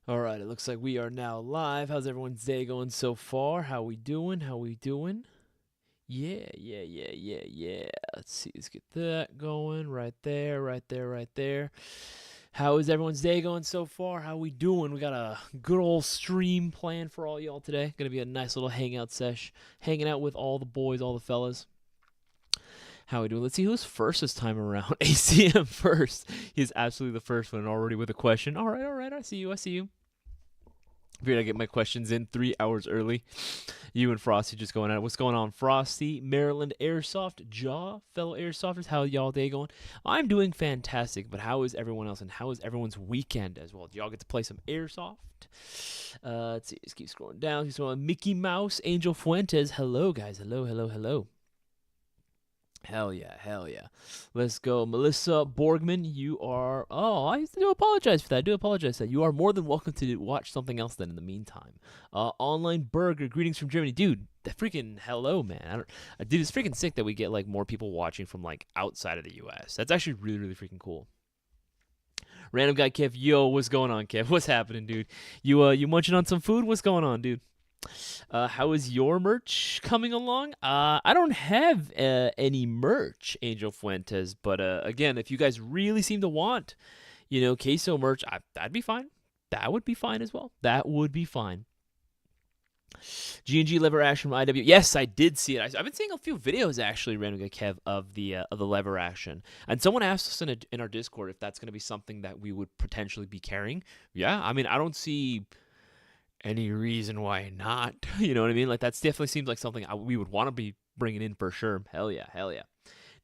All right, it looks like we are now live. How's everyone's day going so far? How we doing? How we doing? Yeah. Let's see. Let's get that going right there, right there, right there. How is everyone's day going so far? How we doing? We got a good old stream planned for all y'all today. Gonna be a nice little hangout sesh, hanging out with all the boys, all the fellas. How we doing? Let's see who's first this time around. ACM first. He's absolutely the first one already with a question. All right. I see you. Figured I'd get my questions in 3 hours early. You and Frosty just going at it. What's going on, Frosty? Maryland Airsoft, Jaw, fellow Airsofters, how y'all day going? I'm doing fantastic, but how is everyone else, and how is everyone's weekend as well? Do y'all get to play some Airsoft? Let's see, just keep scrolling down. Keep scrolling. Mickey Mouse, Angel Fuentes, hello, guys. Hello. Hell yeah. Let's go. Melissa Borgman, you are... Oh, I do apologize for that. You are more than welcome to watch something else then in the meantime. Online Burger, greetings from Germany. Dude, that freaking hello, man. Dude, it's freaking sick that we get, like, more people watching from, like, outside of the U.S. That's actually really freaking cool. Random guy Kev, yo, what's going on, Kev? What's happening, dude? You munching on some food? What's going on, dude? How is your merch coming along? I don't have any merch, Angel Fuentes, but again, if you guys really seem to want, queso merch, that'd be fine. That would be fine as well. That would be fine. G&G lever action from IW. Yes, I did see it. I've been seeing a few videos actually, Random Guy Kev, of the lever action, and someone asked us in our Discord if that's going to be something that we would potentially be carrying. Yeah, I mean, I don't see any reason why not. You know what I mean? Like, that definitely seems like something we would want to be bringing in for sure. Hell yeah.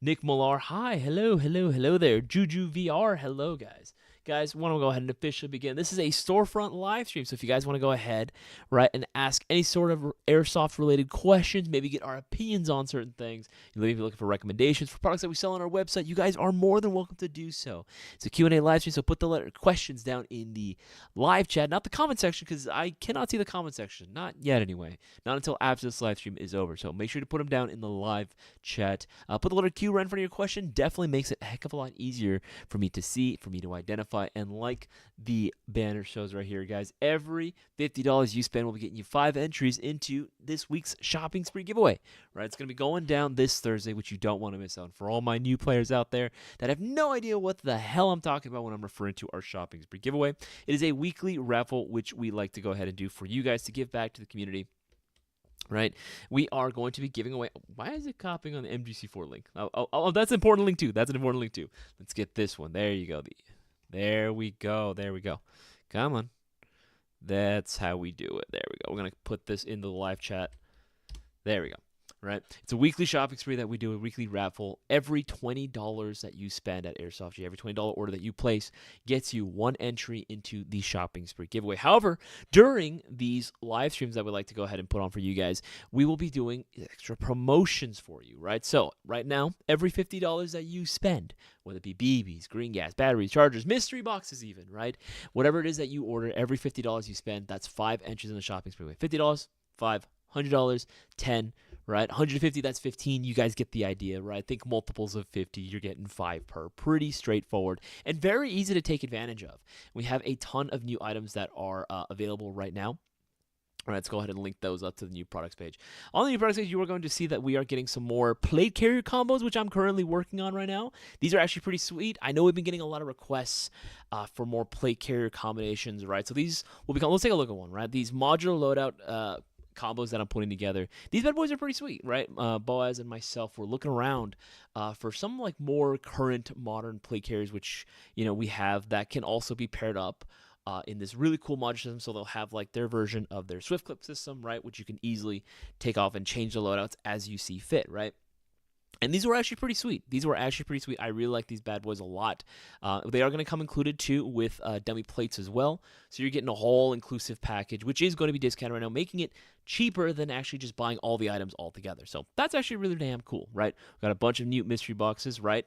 Nick Millar, hi, hello there. Juju VR, hello guys. Guys, want to go ahead and officially begin. This is a Storefront live stream, so if you guys want to go ahead, right, and ask any sort of Airsoft-related questions, maybe get our opinions on certain things, maybe looking for recommendations for products that we sell on our website, you guys are more than welcome to do so. It's a Q&A live stream, so put the questions down in the live chat, not the comment section, because I cannot see the comment section. Not yet, anyway. Not until after this live stream is over, so make sure to put them down in the live chat. Put the letter Q right in front of your question. Definitely makes it a heck of a lot easier for me to see, for me to identify, and like the banner shows right here, guys, every $50 you spend will be getting you 5 entries into this week's shopping spree giveaway, right? It's going to be going down this Thursday, which you don't want to miss out. For all my new players out there that have no idea what the hell I'm talking about when I'm referring to our shopping spree giveaway, it is a weekly raffle, which we like to go ahead and do for you guys to give back to the community. Right, we are going to be giving away. Why is it copying on the MGC4 link? Oh, that's an important link too. Let's get this one. There you go. There we go. Come on. That's how we do it. There we go. We're going to put this in the live chat. There we go. Right? It's a weekly shopping spree that we do, a weekly raffle. Every $20 that you spend at Airsoft G, every $20 order that you place gets you 1 entry into the shopping spree giveaway. However, during these live streams that we like to go ahead and put on for you guys, we will be doing extra promotions for you, right? So right now, every $50 that you spend, whether it be BBs, green gas, batteries, chargers, mystery boxes even, right? Whatever it is that you order, every $50 you spend, that's 5 entries in the shopping spree. $50, 5, $100, 10, right? 150, that's 15. You guys get the idea, right? Think multiples of 50. You're getting 5 per. Pretty straightforward and very easy to take advantage of. We have a ton of new items that are available right now. All right, let's go ahead and link those up to the new products page. On the new products page, you are going to see that we are getting some more plate carrier combos, which I'm currently working on right now. These are actually pretty sweet. I know we've been getting a lot of requests for more plate carrier combinations, right? So these will become, let's take a look at one, right? These modular loadout combos that I'm putting together. These bad boys are pretty sweet, right? Boaz and myself were looking around for some like more current modern plate carriers, which we have that can also be paired up in this really cool modular system. So they'll have like their version of their swift clip system, right? Which you can easily take off and change the loadouts as you see fit, right? And these were actually pretty sweet. I really like these bad boys a lot. They are going to come included, too, with dummy plates as well. So you're getting a whole inclusive package, which is going to be discounted right now, making it cheaper than actually just buying all the items all together. So that's actually really damn cool, right? We've got a bunch of new mystery boxes, right?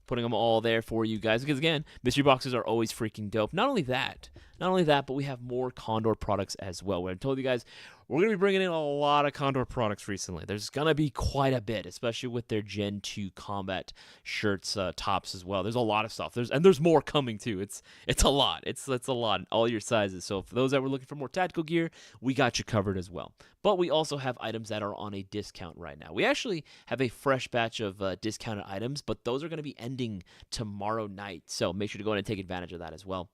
Putting them all there for you guys. Because, again, mystery boxes are always freaking dope. Not only that, but we have more Condor products as well. I told you guys we're going to be bringing in a lot of Condor products recently. There's going to be quite a bit, especially with their Gen 2 combat shirts, tops as well. There's a lot of stuff. There's more coming too. It's a lot. It's a lot in all your sizes. So for those that were looking for more tactical gear, we got you covered as well. But we also have items that are on a discount right now. We actually have a fresh batch of discounted items, but those are going to be ending tomorrow night. So make sure to go ahead and take advantage of that as well.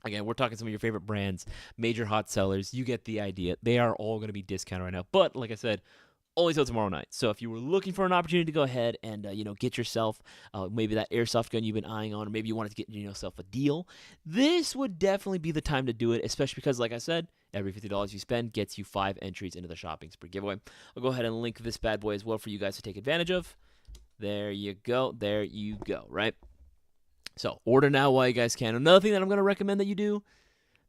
Again, we're talking some of your favorite brands, major hot sellers. You get the idea. They are all going to be discounted right now. But like I said, only till tomorrow night. So if you were looking for an opportunity to go ahead and get yourself maybe that airsoft gun you've been eyeing on, or maybe you wanted to get yourself a deal, this would definitely be the time to do it, especially because, like I said, every $50 you spend gets you 5 entries into the shopping spree giveaway. I'll go ahead and link this bad boy as well for you guys to take advantage of. There you go. There you go, right? So, order now while you guys can. Another thing that I'm going to recommend that you do,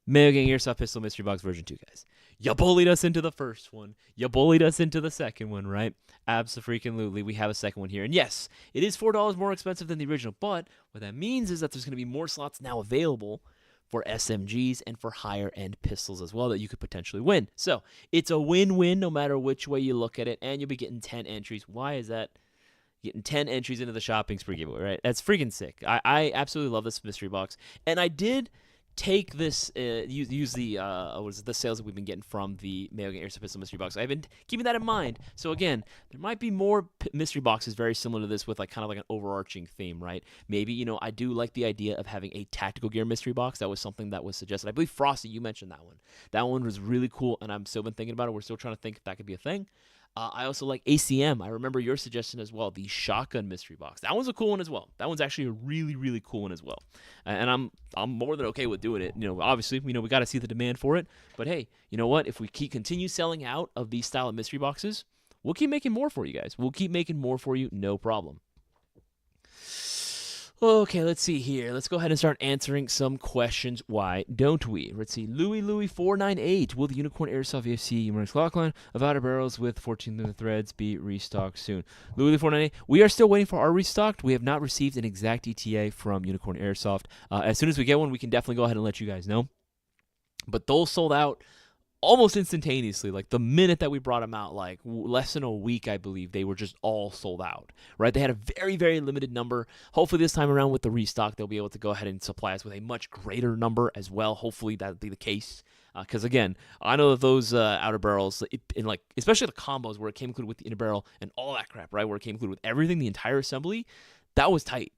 Mayo Gang Airsoft Pistol Mystery Box version 2, guys. You bullied us into the first one. You bullied us into the second one, right? Abso-freaking-lutely, we have a second one here. And yes, it is $4 more expensive than the original, but what that means is that there's going to be more slots now available for SMGs and for higher-end pistols as well that you could potentially win. So, it's a win-win no matter which way you look at it, and you'll be getting 10 entries. Why is that? Getting 10 entries into the shopping spree giveaway, right? That's freaking sick. I absolutely love this mystery box. And I did take this, use the the sales that we've been getting from the Mayo Gang Airsoft Pistol mystery box. I've been keeping that in mind. So again, there might be more mystery boxes very similar to this with kind of like an overarching theme, right? Maybe, I do like the idea of having a tactical gear mystery box. That was something that was suggested. I believe Frosty, you mentioned that one. That one was really cool, and I've still been thinking about it. We're still trying to think if that could be a thing. I also like ACM. I remember your suggestion as well, the shotgun mystery box. That one's a cool one as well. That one's actually a really, really cool one as well. And I'm more than okay with doing it. Obviously, we got to see the demand for it. But hey, you know what? If we continue selling out of these style of mystery boxes, we'll keep making more for you guys. We'll keep making more for you, no problem. Okay, let's see here. Let's go ahead and start answering some questions. Why don't we? Let's see. Louis498. Will the Unicorn Airsoft VFC Emergency clock line of outer barrels with 14 threads be restocked soon? Louis498. We are still waiting for our restocked. We have not received an exact ETA from Unicorn Airsoft. As soon as we get one, we can definitely go ahead and let you guys know. But those sold out almost instantaneously. Like the minute that we brought them out, like less than a week, I believe, they were just all sold out, right? They had a very, very limited number. Hopefully this time around with the restock, they'll be able to go ahead and supply us with a much greater number as well. Hopefully that'll be the case. Because again, I know that those outer barrels, especially the combos where it came included with the inner barrel and all that crap, right? Where it came included with everything, the entire assembly, that was tight.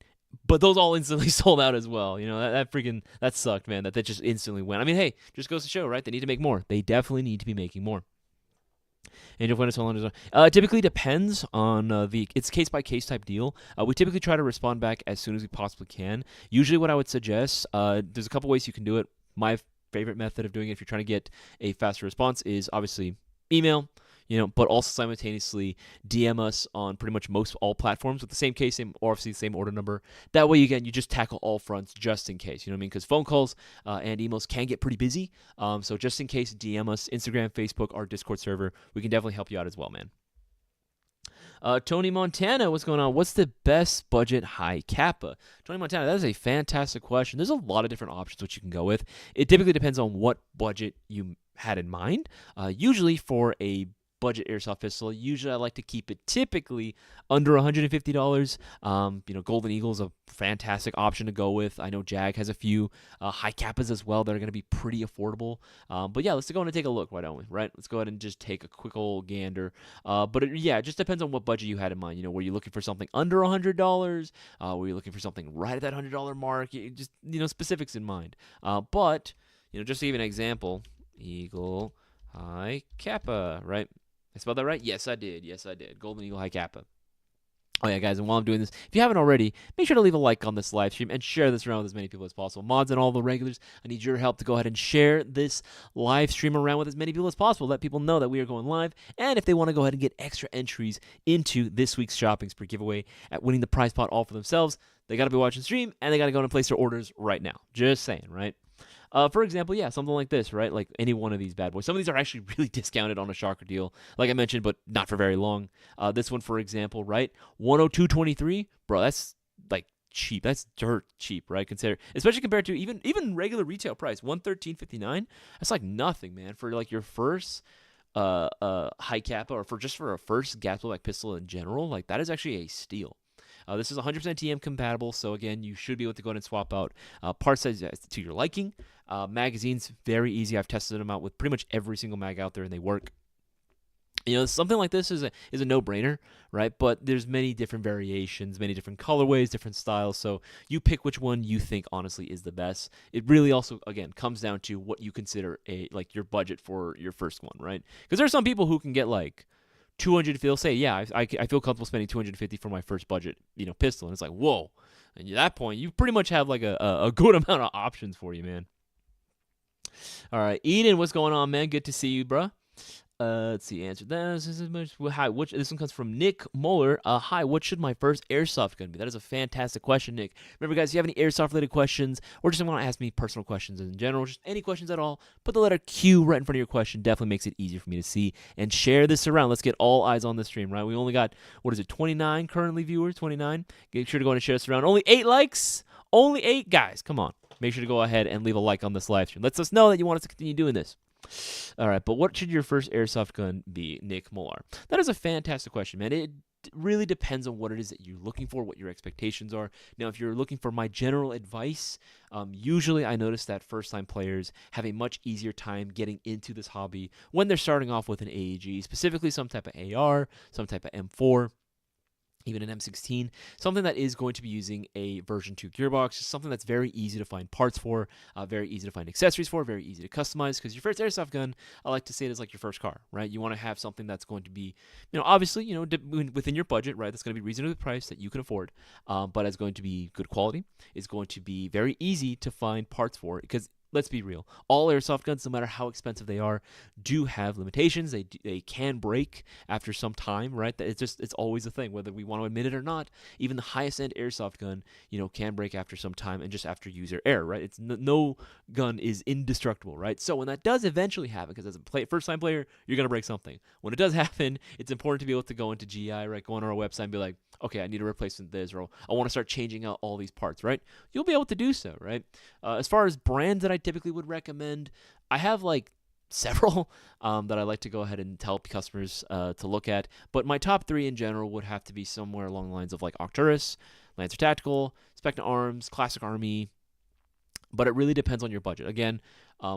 But those all instantly sold out as well. That sucked, man. That just instantly went. I mean, hey, just goes to show, right? They need to make more. They definitely need to be making more. Angel Fuentes, typically depends on it's case by case type deal. We typically try to respond back as soon as we possibly can. Usually, what I would suggest, there's a couple ways you can do it. My favorite method of doing it, if you're trying to get a faster response, is obviously email. But also simultaneously DM us on pretty much all platforms with the same case, or obviously the same order number. That way, again, you just tackle all fronts just in case. You know what I mean? Because phone calls and emails can get pretty busy. So just in case, DM us, Instagram, Facebook, our Discord server. We can definitely help you out as well, man. Tony Montana, what's going on? What's the best budget high Kappa? Tony Montana, that is a fantastic question. There's a lot of different options which you can go with. It typically depends on what budget you had in mind. Usually for a budget airsoft pistol, usually I like to keep it typically under $150. Golden Eagle is a fantastic option to go with. I know Jag has a few high Kappas as well that are going to be pretty affordable. But yeah, let's go ahead and take a look, why don't we? Right? Let's go ahead and just take a quick old gander. It just depends on what budget you had in mind. Were you looking for something under $100? Were you looking for something right at that $100 mark? Just specifics in mind. Just to give you an example, Eagle High Kappa, right? I spelled that right? Yes, I did. Golden Eagle High Kappa. Oh, yeah, guys, and while I'm doing this, if you haven't already, make sure to leave a like on this live stream and share this around with as many people as possible. Mods and all the regulars, I need your help to go ahead and share this live stream around with as many people as possible. Let people know that we are going live. And if they want to go ahead and get extra entries into this week's shopping spree giveaway at winning the prize pot all for themselves, they got to be watching the stream and they got to go and place their orders right now. Just saying, right? For example, something like this, right? Like any one of these bad boys. Some of these are actually really discounted on a Sharker deal, like I mentioned, but not for very long. This one, for example, right? $102.23, bro. That's like cheap. That's dirt cheap, right? Especially compared to even regular retail price, $113.59. That's like nothing, man. For like your first high kappa, or for a first gas blowback pistol in general, like that is actually a steal. This is 100% TM compatible, so again, you should be able to go ahead and swap out part size to your liking. Magazines, very easy. I've tested them out with pretty much every single mag out there, and they work. Something like this is a no-brainer, right? But there's many different variations, many different colorways, different styles. So you pick which one you think honestly is the best. It really also, again, comes down to what you consider your budget for your first one, right? Because there are some people who can get like 200. They'll say, yeah, I feel comfortable spending 250 for my first budget, pistol. And it's like, whoa. And at that point, you pretty much have like a good amount of options for you, man. All right, Eden, what's going on, man? Good to see you, bruh. Let's see. Answer that. Hi. This one comes from Nick Moeller. Hi. What should my first airsoft gun be? That is a fantastic question, Nick. Remember, guys, if you have any airsoft related questions, or just want to ask me personal questions in general, just any questions at all, put the letter Q right in front of your question. Definitely makes it easier for me to see and share this around. Let's get all eyes on the stream, right? We only got 29 currently viewers. 29. Make sure to go and share this around. Only 8 likes. Only 8 guys. Come on. Make sure to go ahead and leave a like on this live stream. Lets us know that you want us to continue doing this. All right, but what should your first airsoft gun be, Nick Molar? That is a fantastic question, man. It really depends on what it is that you're looking for, what your expectations are. Now, if you're looking for my general advice, usually I notice that first-time players have a much easier time getting into this hobby when they're starting off with an AEG, specifically some type of AR, some type of M4. Even an M16, something that is going to be using a version 2 gearbox, something that's very easy to find parts for, very easy to find accessories for, very easy to customize, because your first airsoft gun, I like to say it is like your first car, right? You want to have something that's going to be, obviously, within your budget, right? That's going to be reasonably priced that you can afford, but it's going to be good quality. It's going to be very easy to find parts for, because let's be real. All airsoft guns, no matter how expensive they are, do have limitations. They can break after some time, right? It's always a thing, whether we want to admit it or not. Even the highest end airsoft gun, can break after some time and just after user error, right? It's no gun is indestructible, right? So when that does eventually happen, because as a first time player, you're gonna break something. When it does happen, it's important to be able to go into GI, right? Go on our website and be like, okay, I need a replacement this, or I want to start changing out all these parts, right? You'll be able to do so, right? As far as brands that I typically would recommend, I have like several that I like to go ahead and tell customers to look at, but my top 3 in general would have to be somewhere along the lines of like Arcturus, Lancer Tactical, Spectre Arms, Classic Army, but it really depends on your budget. Again,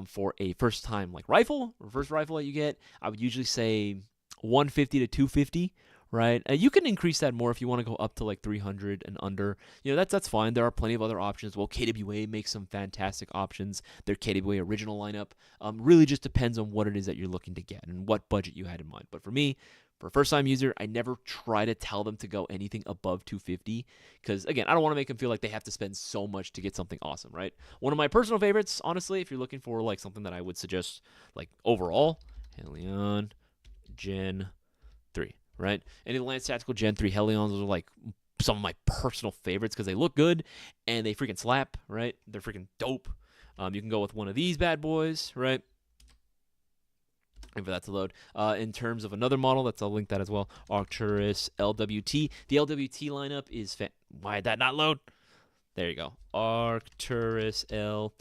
for a first time like rifle, or first rifle that you get, I would usually say 150 to 250. Right, you can increase that more if you want to go up to like 300 and under. That's fine. There are plenty of other options. Well, KWA makes some fantastic options. Their KWA original lineup really just depends on what it is that you're looking to get and what budget you had in mind. But for me, for a first-time user, I never try to tell them to go anything above 250 because, again, I don't want to make them feel like they have to spend so much to get something awesome, right? One of my personal favorites, honestly, if you're looking for like something that I would suggest, like overall, Helion Gen 3. Right? Any Lance Tactical Gen 3 Helions, those are like some of my personal favorites because they look good and they freaking slap, right? They're freaking dope. You can go with one of these bad boys, right? And for that to load. In terms of another model, I'll link that as well. Arcturus LWT. The LWT lineup is why did that not load? There you go. Arcturus LWT.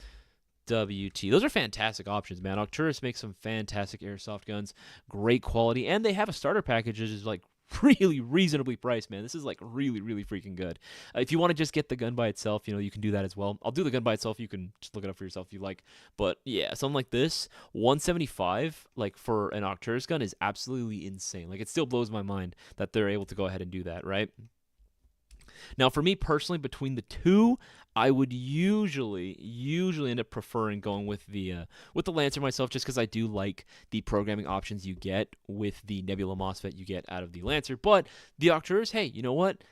Those are fantastic options, man. Arcturus makes some fantastic airsoft guns, great quality, and they have a starter package that is like really reasonably priced, man. This is like really, really freaking good. If you want to just get the gun by itself, you can do that as well. I'll do the gun by itself. You can just look it up for yourself if you like. But yeah, something like this, 175, like for an Arcturus gun is absolutely insane. Like it still blows my mind that they're able to go ahead and do that, right? Now, for me personally, between the two, I would usually end up preferring going with the Lancer myself, just because I do like the programming options you get with the Nebula MOSFET you get out of the Lancer. But the Arcturus, hey, you know what?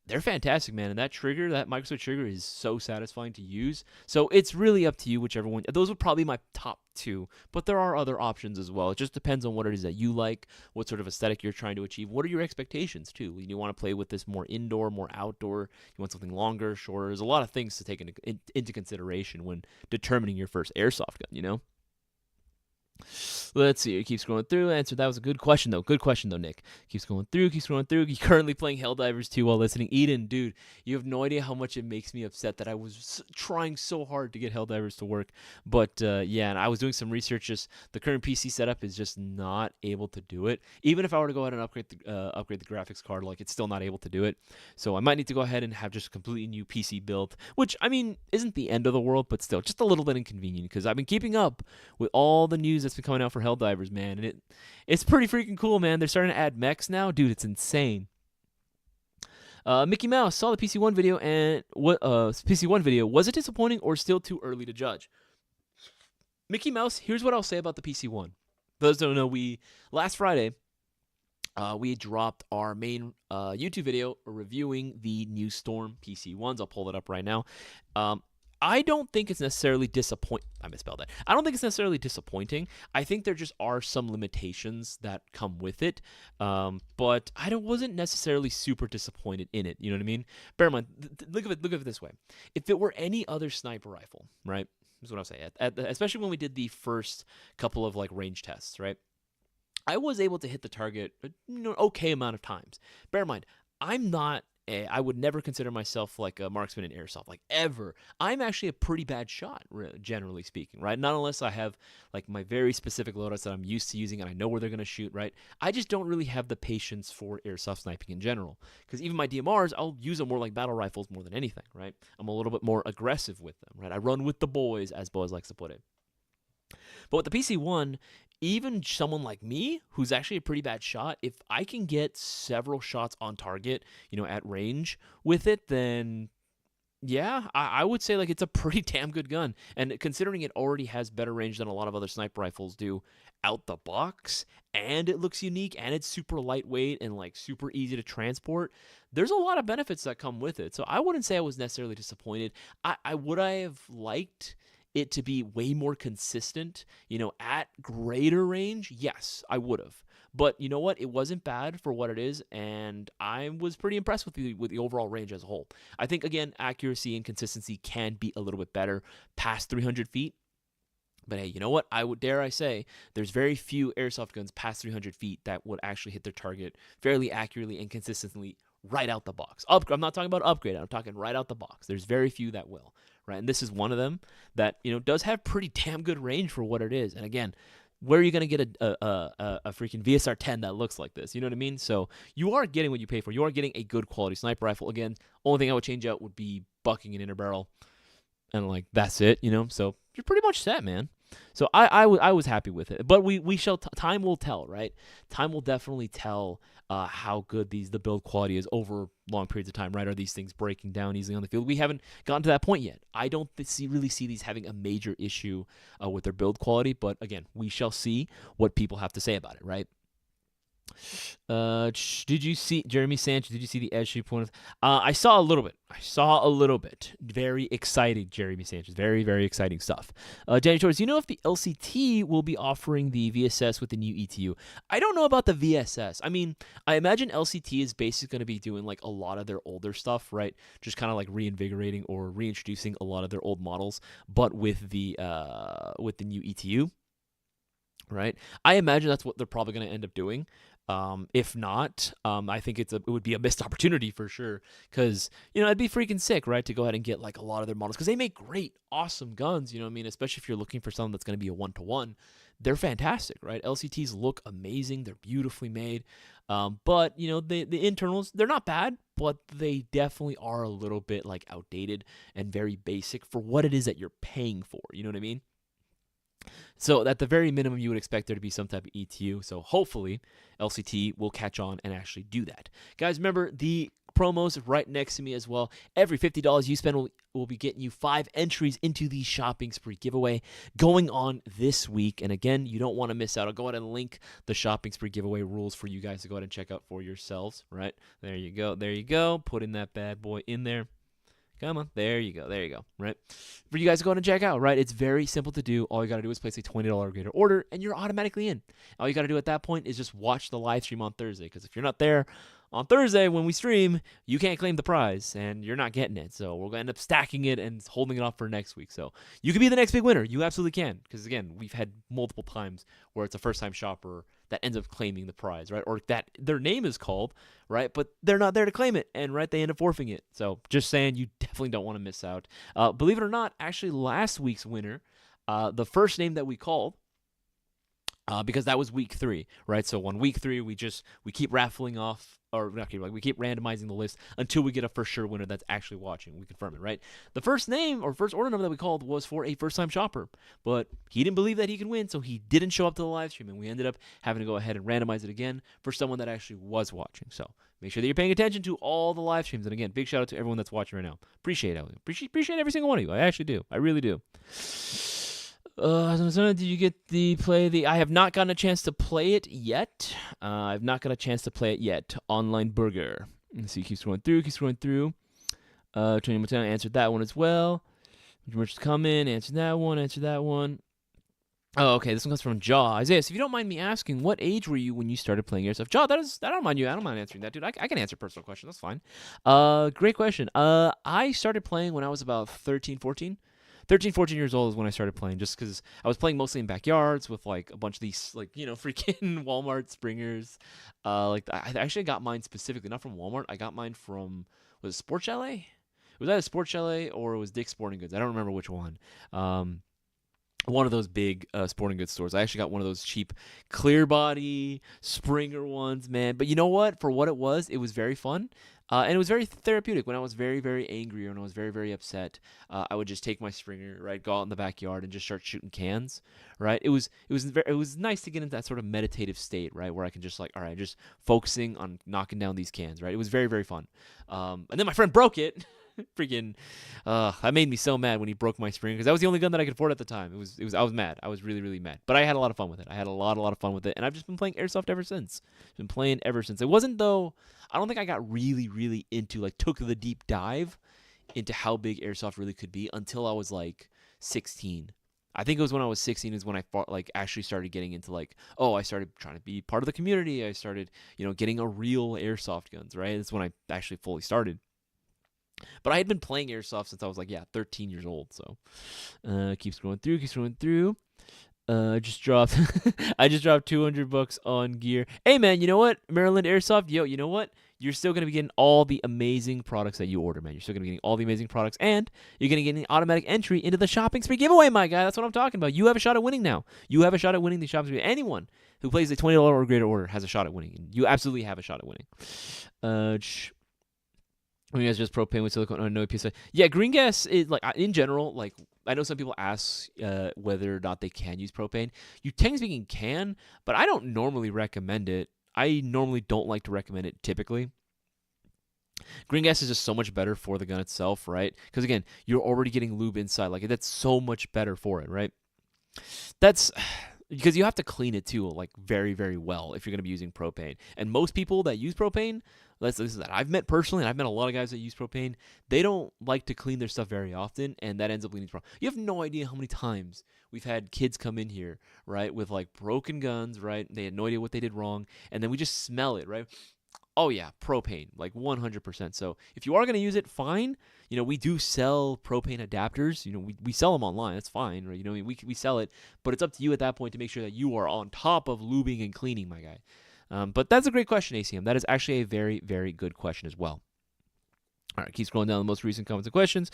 They're fantastic, man. And that trigger, that microswitch trigger is so satisfying to use. So it's really up to you, whichever one. Those would probably be my top 2, but there are other options as well. It just depends on what it is that you like, what sort of aesthetic you're trying to achieve. What are your expectations, too? You want to play with this more indoor, more outdoor? You want something longer, shorter? There's a lot of things to take into consideration when determining your first airsoft gun, Let's see. Keep scrolling through. Answer. That was a good question, though. Good question, though, Nick. Keep scrolling through. Keep scrolling through. You're currently playing Helldivers 2 while listening. Eden, dude, you have no idea how much it makes me upset that I was trying so hard to get Helldivers to work. But, yeah, and I was doing some research. Just the current PC setup is just not able to do it. Even if I were to go ahead and upgrade the graphics card, like, it's still not able to do it. So I might need to go ahead and have just a completely new PC build, which, I mean, isn't the end of the world, but still just a little bit inconvenient because I've been keeping up with all the news that's been coming out for Helldivers, man, and it's pretty freaking cool, man. They're starting to add mechs now, dude. It's insane. Mickey Mouse saw the PC1 video, and what PC1 video, was it disappointing or still too early to judge? Mickey Mouse, here's what I'll say about the PC1. Those don't know, last Friday we dropped our main YouTube video reviewing the new Storm PC1s. I'll pull it up right now. I don't think it's necessarily disappointing. I misspelled that. I don't think it's necessarily disappointing. I think there just are some limitations that come with it. But I wasn't necessarily super disappointed in it. You know what I mean? Bear in mind, look at it this way. If it were any other sniper rifle, right? That's what I'll say. Especially when we did the first couple of like range tests, right? I was able to hit the target an okay amount of times. Bear in mind, I would never consider myself like a marksman in airsoft, like ever. I'm actually a pretty bad shot, generally speaking, right? Not unless I have like my very specific loadouts that I'm used to using and I know where they're going to shoot, right? I just don't really have the patience for airsoft sniping in general. Because even my DMRs, I'll use them more like battle rifles more than anything, right? I'm a little bit more aggressive with them, right? I run with the boys, as Bowas likes to put it. But with the PC1, even someone like me, who's actually a pretty bad shot, if I can get several shots on target, at range with it, then yeah, I would say like it's a pretty damn good gun. And considering it already has better range than a lot of other sniper rifles do out the box, and it looks unique, and it's super lightweight and like super easy to transport, there's a lot of benefits that come with it. So I wouldn't say I was necessarily disappointed. Would I have liked it to be way more consistent, at greater range? Yes, I would have. But you know what? It wasn't bad for what it is, and I was pretty impressed with the overall range as a whole. I think, again, accuracy and consistency can be a little bit better past 300 feet. But hey, you know what? Dare I say, there's very few airsoft guns past 300 feet that would actually hit their target fairly accurately and consistently right out the box. I'm not talking about upgrade. I'm talking right out the box. There's very few that will. Right, and this is one of them that does have pretty damn good range for what it is. And again, where are you going to get a freaking VSR 10 that looks like this? You know what I mean? So you are getting what you pay for. You are getting a good quality sniper rifle. Again, only thing I would change out would be bucking an inner barrel, and like that's it. So you're pretty much set, man. So I was happy with it, but we shall time will tell, right? Time will definitely tell how good the build quality is over long periods of time, right? Are these things breaking down easily on the field? We haven't gotten to that point yet. I don't really see these having a major issue with their build quality, but again, we shall see what people have to say about it, right? Did you see Jeremy Sanchez? Did you see the edge 3.0? I saw a little bit. Very exciting, Jeremy Sanchez. Very, very exciting stuff. Danny Torres, do you know if the LCT will be offering the VSS with the new ETU? I don't know about the VSS. I mean, I imagine LCT is basically going to be doing like a lot of their older stuff, right? Just kind of like reinvigorating or reintroducing a lot of their old models, but with the new ETU, right? I imagine that's what they're probably going to end up doing. If not, I think it would be a missed opportunity for sure, because it'd be freaking sick, right, to go ahead and get like a lot of their models, because they make great, awesome guns. You know what I mean? Especially if you're looking for something that's going to be a 1-to-1, they're fantastic, right? LCTs look amazing, they're beautifully made, but the internals, they're not bad, but they definitely are a little bit like outdated and very basic for what it is that you're paying for. You know what I mean? So at the very minimum, you would expect there to be some type of ETU. So hopefully LCT will catch on and actually do that. Guys, remember the promos right next to me as well. Every $50 you spend will be getting you 5 entries into the shopping spree giveaway going on this week. And again, you don't want to miss out. I'll go ahead and link the shopping spree giveaway rules for you guys to go ahead and check out for yourselves. Right? There you go. There you go. Putting that bad boy in there. Come on. There you go. There you go. Right? For you guys to go ahead and check out, right? It's very simple to do. All you got to do is place a $20 or greater order, and you're automatically in. All you got to do at that point is just watch the live stream on Thursday, because if you're not there on Thursday when we stream, you can't claim the prize and you're not getting it. So we're going to end up stacking it and holding it off for next week. So you could be the next big winner. You absolutely can. Because again, we've had multiple times where it's a first-time shopper that ends up claiming the prize, right? Or that their name is called, right? But they're not there to claim it, and right, they end up forfeiting it. So just saying, you definitely don't want to miss out. Believe it or not, actually last week's winner, the first name that we called, because that was week 3, right? So on week 3, we keep raffling off, or not keep, like, we keep randomizing the list until we get a for sure winner that's actually watching. We confirm it, right? The first name or first order number that we called was for a first-time shopper, but he didn't believe that he could win, so he didn't show up to the live stream, and we ended up having to go ahead and randomize it again for someone that actually was watching. So make sure that you're paying attention to all the live streams, and again, big shout out to everyone that's watching right now. Appreciate it. Appreciate every single one of you. I actually do. I really do. Did you get I have not gotten a chance to play it yet. Online Burger. Let's see, keeps going through. Tony Montana answered that one as well. Merch is coming, answered that one. Oh, okay, this one comes from Jaw. Isaias, if you don't mind me asking, what age were you when you started playing Airsoft? Jaw, I don't mind answering that, dude. I can answer personal questions, that's fine. Great question. I started playing when I was about 13, 14 years old is when I started playing, just because I was playing mostly in backyards with, like, a bunch of these, like, freaking Walmart Springers. I actually got mine specifically, not from Walmart. I got mine from, was it Sport Chalet? It was either Sport Chalet or it was Dick's Sporting Goods. I don't remember which one. One of those big sporting goods stores. I actually got one of those cheap clear body Springer ones, man. But you know what? For what it was very fun. And it was very therapeutic. When I was very, very angry or when I was very, very upset, I would just take my Springer, right, go out in the backyard and just start shooting cans, right? It was nice to get into that sort of meditative state, right, where I can just, like, all right, just focusing on knocking down these cans, right? It was very, very fun. And then my friend broke it. Freaking, that made me so mad when he broke my Springer, because that was the only gun that I could afford at the time. I was mad. I was really, really mad. But I had a lot of fun with it. I had a lot of fun with it, and I've just been playing Airsoft ever since. It wasn't, though, I don't think I got really, really into, like, took the deep dive into how big Airsoft really could be until I was, like, 16. I think it was when I was 16 is when I actually started getting into, like, I started trying to be part of the community. I started, getting a real Airsoft guns, right? That's when I actually fully started. But I had been playing Airsoft since I was, like, 13 years old. So keeps going through. I just dropped $200 on gear. Hey, man, you know what? Maryland Airsoft, you know what? You're still going to be getting all the amazing products that you order, man. You're still going to be getting all the amazing products, and you're going to get an automatic entry into the shopping spree giveaway, my guy. That's what I'm talking about. You have a shot at winning now. You have a shot at winning the shopping spree. Anyone who plays a $20 or greater order has a shot at winning. You absolutely have a shot at winning. You guys just propane with silicone on no PSI. Yeah, green gas is, like, in general, like, I know some people ask whether or not they can use propane. You technically speaking can, but I don't normally recommend it. I normally don't like to recommend it typically. Green gas is just so much better for the gun itself, right? Because, again, you're already getting lube inside. Like, that's so much better for it, right? That's because you have to clean it too, like, very, very well if you're going to be using propane. And most people that use propane, this is that I've met personally, and I've met a lot of guys that use propane, they don't like to clean their stuff very often, and that ends up leading to problems. You have no idea how many times we've had kids come in here, right, with, like, broken guns, right? They had no idea what they did wrong, and then we just smell it, right? Oh, yeah, propane, like 100%. So if you are going to use it, fine. We do sell propane adapters. We sell them online. That's fine, right? We sell it, but it's up to you at that point to make sure that you are on top of lubing and cleaning, my guy. But that's a great question, ACM. That is actually a very, very good question as well. All right, keep scrolling down the most recent comments and questions.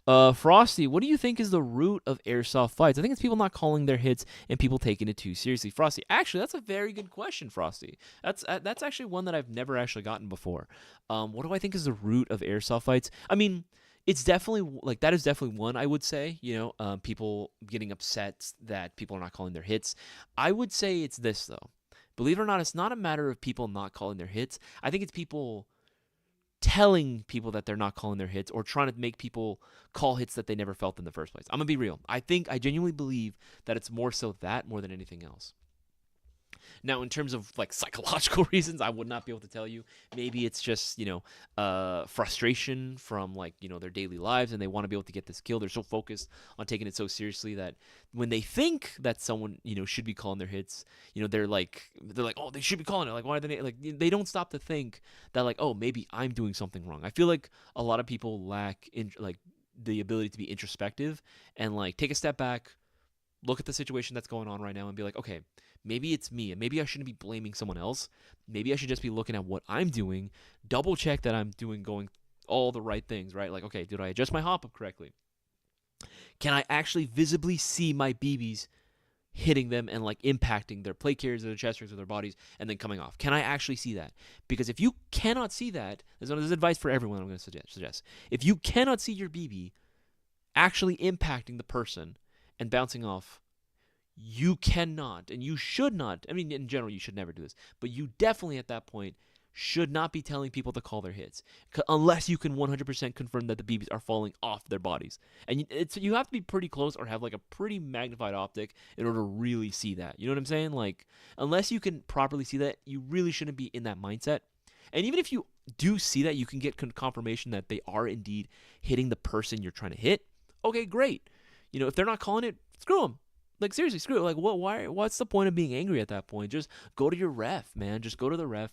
Frosty, what do you think is the root of Airsoft fights? I think it's people not calling their hits and people taking it too seriously. Frosty, actually, that's a very good question, Frosty. That's actually one that I've never actually gotten before. What do I think is the root of Airsoft fights? I mean, it's definitely, like, that is definitely one, I would say, people getting upset that people are not calling their hits. I would say it's this, though. Believe it or not, it's not a matter of people not calling their hits. I think it's people telling people that they're not calling their hits or trying to make people call hits that they never felt in the first place. I'm going to be real. I genuinely believe that it's more so that more than anything else. Now, in terms of like psychological reasons, I would not be able to tell you. Maybe it's just frustration from like their daily lives, and they want to be able to get this kill. They're so focused on taking it so seriously that when they think that someone should be calling their hits, they're like oh, they should be calling it. Like, why are they like they don't stop to think that like, oh, maybe I'm doing something wrong. I feel like a lot of people lack in like the ability to be introspective and like take a step back, look at the situation that's going on right now and be like, okay, maybe it's me, and maybe I shouldn't be blaming someone else. Maybe I should just be looking at what I'm doing, double check that I'm going all the right things, right? Like, okay, did I adjust my hop up correctly? Can I actually visibly see my BBs hitting them and like impacting their plate carriers or their chest rigs or their bodies and then coming off? Can I actually see that? Because if you cannot see that, there's advice for everyone I'm going to suggest. If you cannot see your BB actually impacting the person and bouncing off, you cannot and you should not. I mean, in general, you should never do this, but you definitely at that point should not be telling people to call their hits unless you can 100% confirm that the BBs are falling off their bodies. And you have to be pretty close or have like a pretty magnified optic in order to really see that. You know what I'm saying? Like, unless you can properly see that, you really shouldn't be in that mindset. And even if you do see that, you can get confirmation that they are indeed hitting the person you're trying to hit. Okay, great. If they're not calling it, screw them. Like, seriously, screw it. Like, what's the point of being angry at that point? Just go to your ref, man. Just go to the ref.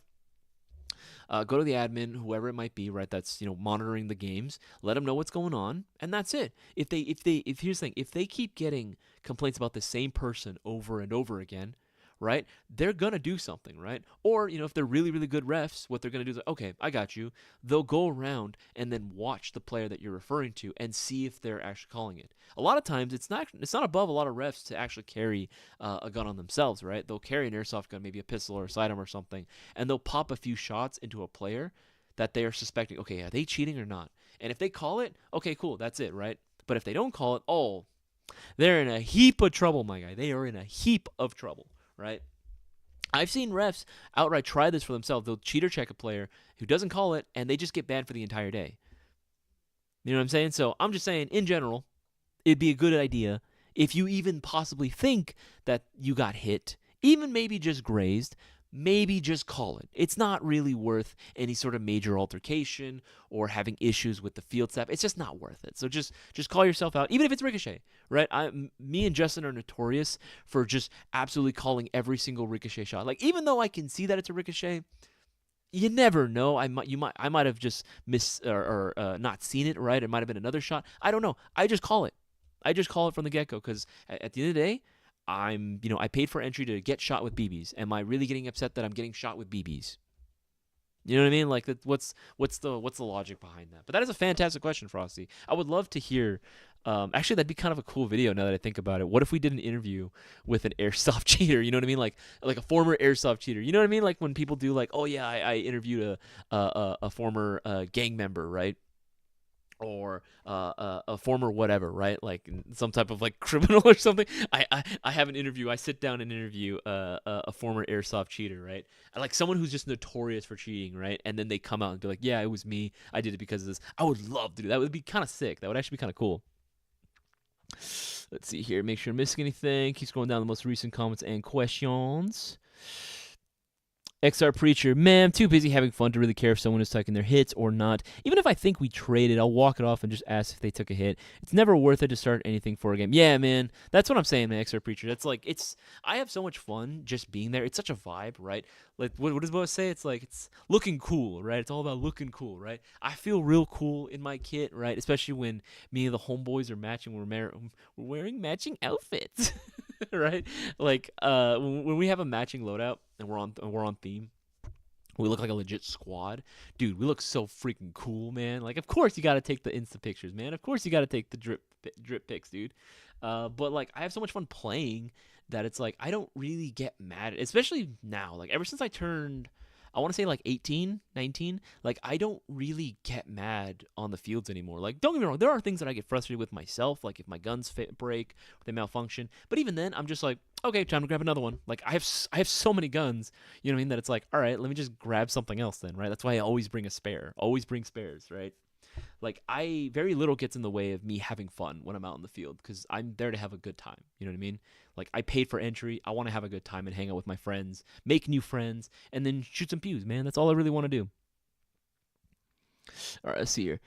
Go to the admin, whoever it might be, right? That's monitoring the games. Let them know what's going on, and that's it. If here's the thing, if they keep getting complaints about the same person over and over again, right? They're gonna do something, right? Or if they're really really good refs, what they're gonna do is like, okay, I got you. They'll go around and then watch the player that you're referring to and see if they're actually calling it. A lot of times it's not above a lot of refs to actually carry a gun on themselves, right? They'll carry an airsoft gun, maybe a pistol or a sidearm or something, and they'll pop a few shots into a player that they are suspecting. Okay, are they cheating or not? And if they call it, okay, cool, that's it, right? But if they don't call it, oh, they're in a heap of trouble, my guy. They are in a heap of trouble. Right? I've seen refs outright try this for themselves. They'll cheater check a player who doesn't call it, and they just get banned for the entire day. You know what I'm saying? So I'm just saying, in general, it'd be a good idea if you even possibly think that you got hit, even maybe just grazed, maybe just call it. It's not really worth any sort of major altercation or having issues with the field staff. It's just not worth it. So just call yourself out, even if it's ricochet, right? Me and Justin are notorious for just absolutely calling every single ricochet shot. Like, even though I can see that it's a ricochet, you never know. I might have just missed or not seen it, right? It might have been another shot. I don't know. I just call it. I just call it from the get-go because at the end of the day, I paid for entry to get shot with BBs. Am I really getting upset that I'm getting shot with BBs? You know what I mean? Like, what's the logic behind that? But that is a fantastic question, Frosty. I would love to hear. Actually, that'd be kind of a cool video now that I think about it. What if we did an interview with an airsoft cheater? You know what I mean? Like a former airsoft cheater. You know what I mean? Like when people do like, oh yeah, I interviewed a former gang member, right? Or a former whatever, right? Like some type of like criminal or something. I have an interview. I sit down and interview a former airsoft cheater, right? Like someone who's just notorious for cheating, right? And then they come out and be like, yeah, it was me. I did it because of this. I would love to do that. That would be kind of sick. That would actually be kind of cool. Let's see here. Make sure I'm missing anything. Keep scrolling down the most recent comments and questions. XR Preacher, man, I'm too busy having fun to really care if someone is taking their hits or not. Even if I think we traded, I'll walk it off and just ask if they took a hit. It's never worth it to start anything for a game. Yeah, man, that's what I'm saying, man, XR Preacher. That's like, I have so much fun just being there. It's such a vibe, right? Like, what does Bowas say? It's like, it's looking cool, right? It's all about looking cool, right? I feel real cool in my kit, right? Especially when me and the homeboys are matching. We're wearing matching outfits, right? Like, when we have a matching loadout, and we're on theme. We look like a legit squad. Dude, we look so freaking cool, man. Like, of course you got to take the Insta pictures, man. Of course you got to take the drip pics, dude. But, like, I have so much fun playing that it's like I don't really get mad, especially now. Like, ever since I turned, I want to say, like, 18, 19, like, I don't really get mad on the fields anymore. Like, don't get me wrong, there are things that I get frustrated with myself, like if my guns break or they malfunction. But even then, I'm just like, okay, time to grab another one. Like, I have so many guns, you know what I mean, that it's like, all right, let me just grab something else then, right? That's why I always bring a spare. Always bring spares, right? like I very little gets in the way of me having fun when I'm out in the field because I'm there to have a good time. You know what I mean? Like I paid for entry. I want to have a good time and hang out with my friends, make new friends, and then shoot some pews, man. That's all I really want to do. All right, let's see here.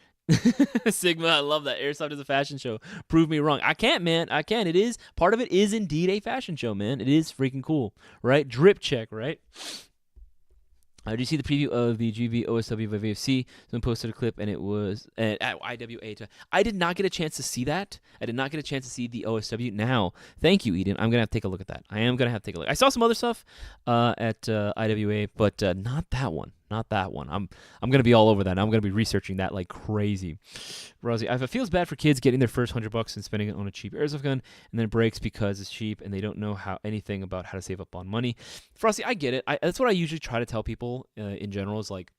Sigma, I love that. Airsoft is a fashion show. Prove me wrong. I can't, man. I can't. It is part of it is indeed a fashion show, man. It is freaking cool, right? Drip check, right? Did you see the preview of the GV OSW by VFC? Someone posted a clip, and it was at IWA. I did not get a chance to see that. I did not get a chance to see the OSW. Now, thank you, Eden. I'm going to have to take a look at that. I am going to have to take a look. I saw some other stuff at IWA, but not that one. Not that one. I'm going to be all over that. I'm going to be researching that like crazy. Rosie, it feels bad for kids getting their first $100 and spending it on a cheap airsoft gun, and then it breaks because it's cheap and they don't know anything about how to save up on money. Frosty, I get it. That's what I usually try to tell people in general is like,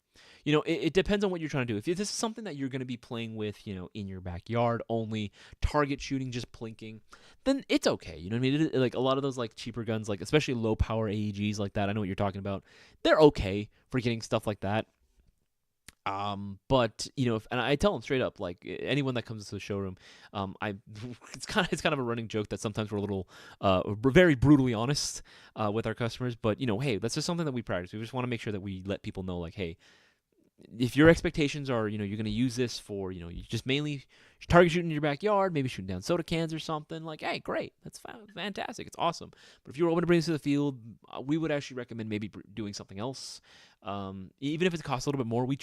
you know, it depends on what you're trying to do. If this is something that you're going to be playing with, you know, in your backyard, only target shooting, just plinking, then it's okay. You know what I mean? Like a lot of those like cheaper guns, like especially low power AEGs like that, I know what you're talking about. They're okay for getting stuff like that. But you know, and I tell them straight up, like anyone that comes to the showroom, it's kind of a running joke that sometimes we're a little, very brutally honest, with our customers. But you know, hey, that's just something that we practice. We just want to make sure that we let people know, like, hey, if your expectations are, you know, you're going to use this for, you know, you just mainly target shooting in your backyard, maybe shooting down soda cans or something, like, hey, great. That's fantastic. It's awesome. But if you're open to bring this to the field, we would actually recommend maybe doing something else. Even if it costs a little bit more, we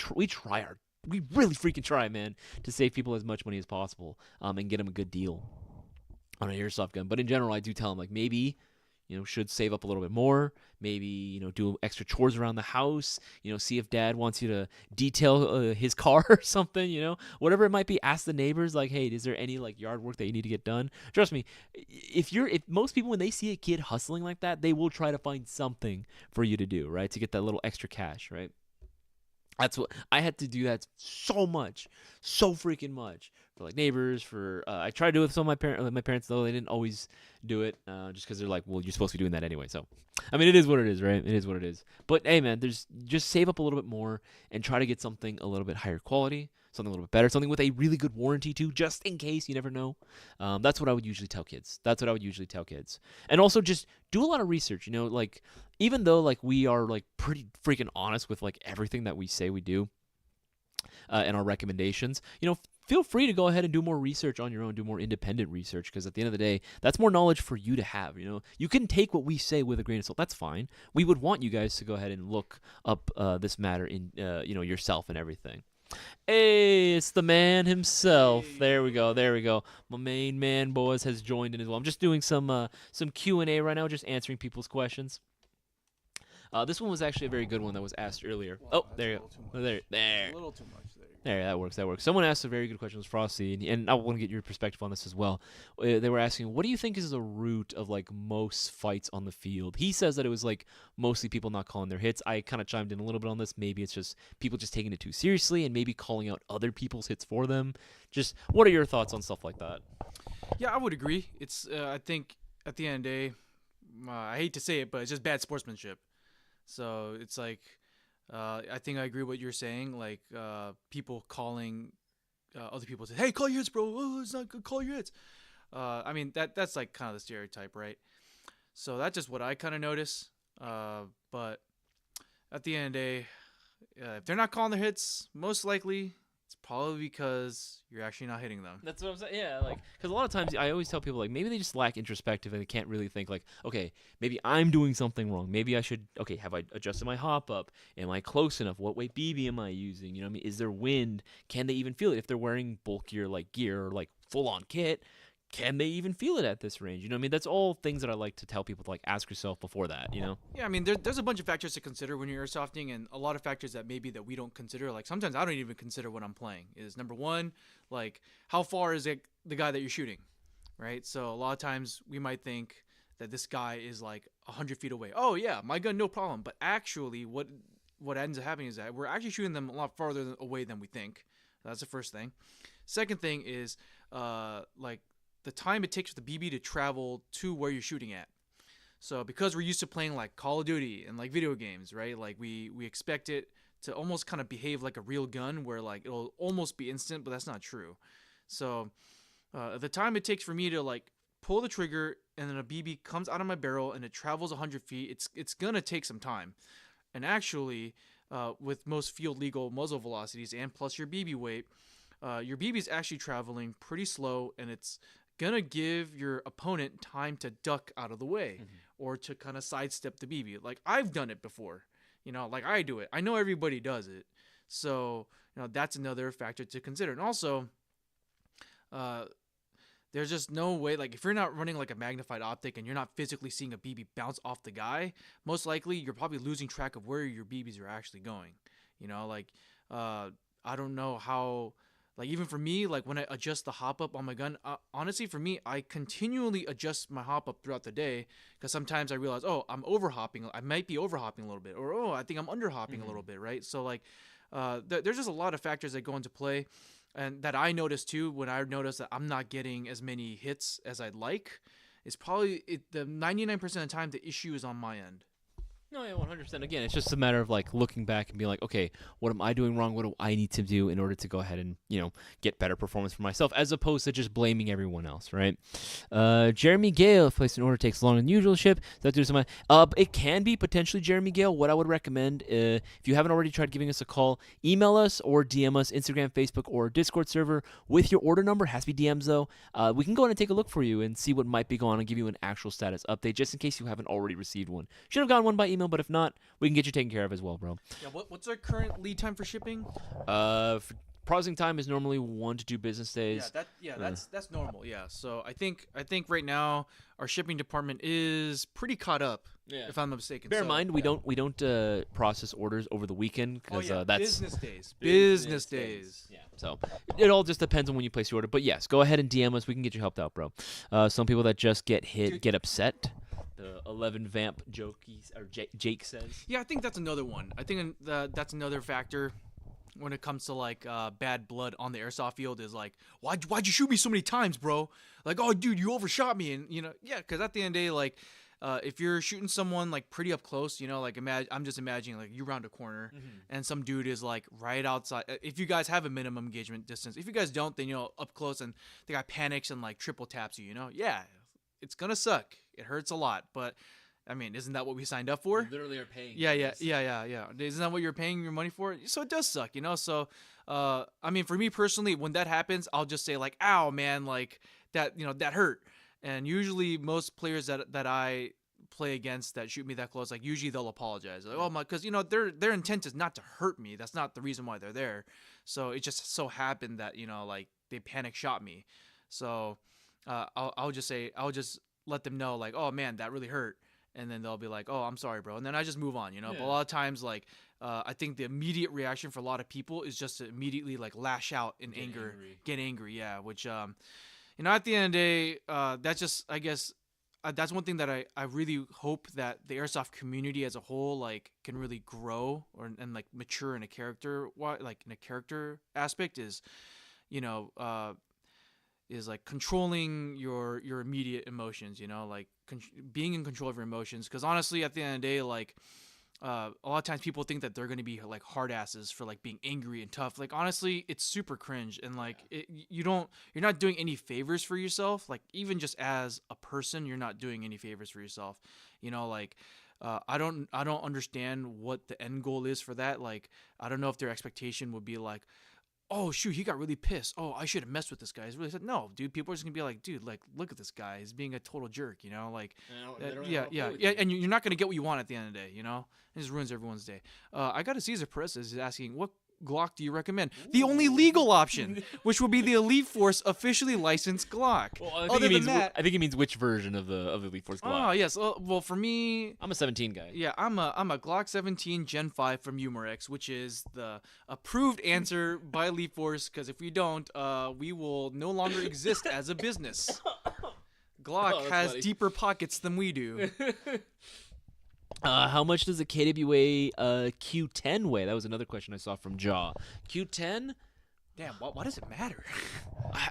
really freaking try, man, to save people as much money as possible, and get them a good deal on an airsoft gun. But in general, I do tell them, like, maybe, you know, should save up a little bit more. Maybe, you know, do extra chores around the house. You know, see if dad wants you to detail his car or something, you know. Whatever it might be, ask the neighbors, like, hey, is there any, like, yard work that you need to get done? Trust me, if most people, when they see a kid hustling like that, they will try to find something for you to do, right, to get that little extra cash, right? That's what I had to do. That so freaking much for like neighbors. For I tried to do it with some of my parents, though they didn't always do it, just because they're like, well, you're supposed to be doing that anyway. So, I mean, it is what it is, right? It is what it is. But hey, man, just save up a little bit more and try to get something a little bit higher quality, something a little bit better, something with a really good warranty too, just in case. You never know. That's what I would usually tell kids. And also just do a lot of research. You know, like, even though like we are like pretty freaking honest with like everything that we say we do, and our recommendations, you know, feel free to go ahead and do more research on your own, do more independent research, because at the end of the day, that's more knowledge for you to have. You know, you can take what we say with a grain of salt. That's fine. We would want you guys to go ahead and look up this matter in, you know, yourself and everything. Hey, it's the man himself. Hey. There we go. My main man Bowas has joined in as well. I'm just doing some Q&A right now, just answering people's questions. This one was actually a very good one that was asked earlier. Well, there you go. There. A little too much there. There, that works. Someone asked a very good question, was Frosty, and I want to get your perspective on this as well. They were asking, what do you think is the root of like most fights on the field? He says that it was like mostly people not calling their hits. I kind of chimed in a little bit on this. Maybe it's just people just taking it too seriously and maybe calling out other people's hits for them. Just what are your thoughts on stuff like that? Yeah, I would agree. It's I think at the end of the day, I hate to say it, but it's just bad sportsmanship. So it's like, I think I agree with what you're saying. Like, people calling other people, say, "Hey, call your hits, bro. Oh, it's not good. Call your hits." I mean, that's like kind of the stereotype, right? So that's just what I kind of notice. But at the end of the day, if they're not calling their hits, most likely it's probably because you're actually not hitting them. That's what I'm saying. Yeah, like, because a lot of times I always tell people, like, maybe they just lack introspective and they can't really think, like, okay, maybe I'm doing something wrong. Maybe I should, okay, have I adjusted my hop up? Am I close enough? What weight BB am I using? You know what I mean? Is there wind? Can they even feel it? If they're wearing bulkier, like, gear or, like, full-on kit, can they even feel it at this range? You know what I mean? That's all things that I like to tell people to, like, ask yourself before that, you know? Yeah, I mean, there's a bunch of factors to consider when you're airsofting, and a lot of factors that maybe that we don't consider. Like, sometimes I don't even consider when I'm playing. Is number one, like, how far is it the guy that you're shooting, right? So a lot of times we might think that this guy is, like, 100 feet away. Oh, yeah, my gun, no problem. But actually, what ends up happening is that we're actually shooting them a lot farther away than we think. That's the first thing. Second thing is, like, the time it takes for the BB to travel to where you're shooting at. So because we're used to playing like Call of Duty and like video games, right? Like we expect it to almost kind of behave like a real gun, where like it'll almost be instant, but that's not true. So the time it takes for me to like pull the trigger and then a BB comes out of my barrel and it travels 100 feet, it's gonna take some time. And actually, with most field legal muzzle velocities and plus your BB weight, your BB is actually traveling pretty slow, and it's gonna give your opponent time to duck out of the way or to kind of sidestep the BB. Like I've done it before, like I do it. I know everybody does it, so that's another factor to consider. And also, there's just no way, like if you're not running like a magnified optic and you're not physically seeing a BB bounce off the guy, most likely you're probably losing track of where your BBs are actually going. I don't know how, like even for me, like when I adjust the hop up on my gun, honestly for me, I continually adjust my hop up throughout the day, because sometimes I realize, oh, I'm over hopping, I might be over hopping a little bit, or oh, I think I'm under hopping a little bit, right? So like there's just a lot of factors that go into play. And that I noticed too, when I noticed that I'm not getting as many hits as I'd like, is probably the 99% of the time the issue is on my end. No, yeah, 100%. Again, it's just a matter of like looking back and being like, okay, what am I doing wrong? What do I need to do in order to go ahead and get better performance for myself, as opposed to just blaming everyone else, right? Jeremy Gale, if placed an order takes longer than usual to ship, that do something. It can be potentially Jeremy Gale. What I would recommend, if you haven't already tried giving us a call, email us or DM us, Instagram, Facebook, or Discord server with your order number. It has to be DMs though. We can go in and take a look for you and see what might be going on and give you an actual status update, just in case you haven't already received one. Should have gotten one by email, but if not, we can get you taken care of as well, bro. Yeah, what's our current lead time for shipping? Processing time is normally 1 to 2 business days. That's normal. Yeah, so I think right now our shipping department is pretty caught up. Yeah. If I'm not mistaken. Bear in mind, we don't process orders over the weekend, because that's business days. Business days. Yeah. So it all just depends on when you place your order. But yes, go ahead and DM us. We can get you helped out, bro. Some people that just get hit get upset. The 11 vamp Jake says. Yeah, I think that's another one. I think that's another factor when it comes to like bad blood on the airsoft field, is like, why'd you shoot me so many times, bro? Like, oh, dude, you overshot me, and yeah, because at the end of the day, like, if you're shooting someone like pretty up close, like I'm just imagining like you round a corner and some dude is like right outside. If you guys have a minimum engagement distance, if you guys don't, then up close and the guy panics and like triple taps you, yeah, it's gonna suck. It hurts a lot, but I mean, isn't that what we signed up for? You literally are paying. Yeah. Isn't that what you're paying your money for? So it does suck, So, I mean, for me personally, when that happens, I'll just say like, "Ow, man!" Like that, that hurt. And usually, most players that I play against that shoot me that close, like usually they'll apologize, like, "Oh my," because their intent is not to hurt me. That's not the reason why they're there. So it just so happened that like they panic shot me. So I'll just let them know like, "Oh man, that really hurt," and then they'll be like, "Oh, I'm sorry, bro," and then I just move on, But a lot of times, like, I think the immediate reaction for a lot of people is just to immediately like lash out in anger, get angry, yeah. Which, at the end of the day, that's just, I guess, that's one thing that I really hope that the airsoft community as a whole like can really grow and like mature in a character aspect is, is like controlling your immediate emotions, like being in control of your emotions. Because honestly, at the end of the day, like a lot of times people think that they're going to be like hard asses for like being angry and tough. Like honestly, it's super cringe, and like you're not doing any favors for yourself. Like even just as a person, you're not doing any favors for yourself. Like I don't understand what the end goal is for that. Like I don't know if their expectation would be like, "Oh shoot, he got really pissed. Oh, I should have messed with this guy." He's really said, "No, dude." People are just gonna be like, "Dude, like, look at this guy. He's being a total jerk." Like, yeah. And you're not gonna get what you want at the end of the day. It just ruins everyone's day. I got a Caesar Perez is asking, what Glock do you recommend? Ooh. The only legal option, which will be the Elite Force officially licensed Glock. Well, I think it means which version of the Elite Force Glock. Oh yes. Well, for me, I'm a 17 guy. Yeah, I'm a Glock 17 Gen 5 from Umarex, which is the approved answer by Elite Force. Because if we don't, we will no longer exist as a business. Glock has funny. Deeper pockets than we do. How much does a KWA Q10 weigh? That was another question I saw from Jaw. Q10? Damn, why does it matter?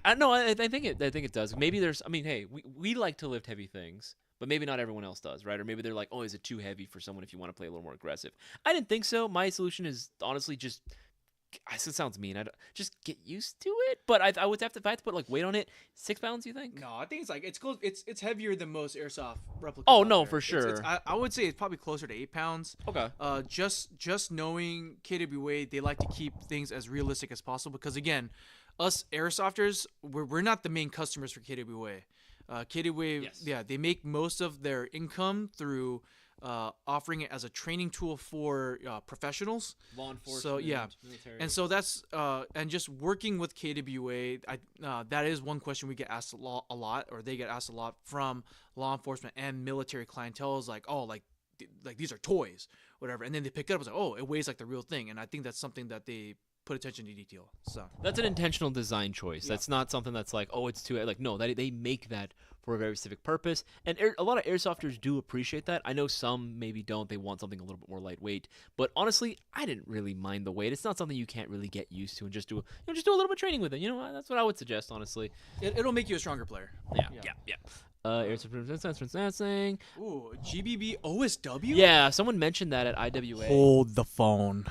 I think it does. Maybe there's. I mean, hey, we like to lift heavy things, but maybe not everyone else does, right? Or maybe they're like, oh, is it too heavy for someone if you want to play a little more aggressive? I didn't think so. My solution is honestly just, it sounds mean. Just get used to it. But I would have to, if I had to put like weight on it, 6 pounds, you think? No, I think it's like it's close. It's heavier than most airsoft replicas. Oh, out no, there. for sure. I would say it's probably closer to 8 pounds. Okay. Just knowing KWA, they like to keep things as realistic as possible because again, us airsofters, we're not the main customers for KWA. KWA, Yes. yeah, they make most of their income through offering it as a training tool for professionals. Law enforcement. So yeah, military. and so that's and just working with KWA, that is one question we get asked a lot, or they get asked a lot from law enforcement and military clientele is like, oh, like these are toys, whatever, and then they pick it up and say, oh, it weighs like the real thing, and I think that's something that they put attention to detail. So that's an intentional design choice. Yeah. That's not something that's like, oh, it's too like. No, they make that for a very specific purpose, and a lot of airsofters do appreciate that. I know some maybe don't. They want something a little bit more lightweight. But honestly, I didn't really mind the weight. It's not something you can't really get used to, and just do a little bit of training with it. You know, that's what I would suggest, honestly. it'll make you a stronger player. Yeah. Airsoft sensing. Ooh, GBB OSW. Yeah, someone mentioned that at IWA. Hold the phone.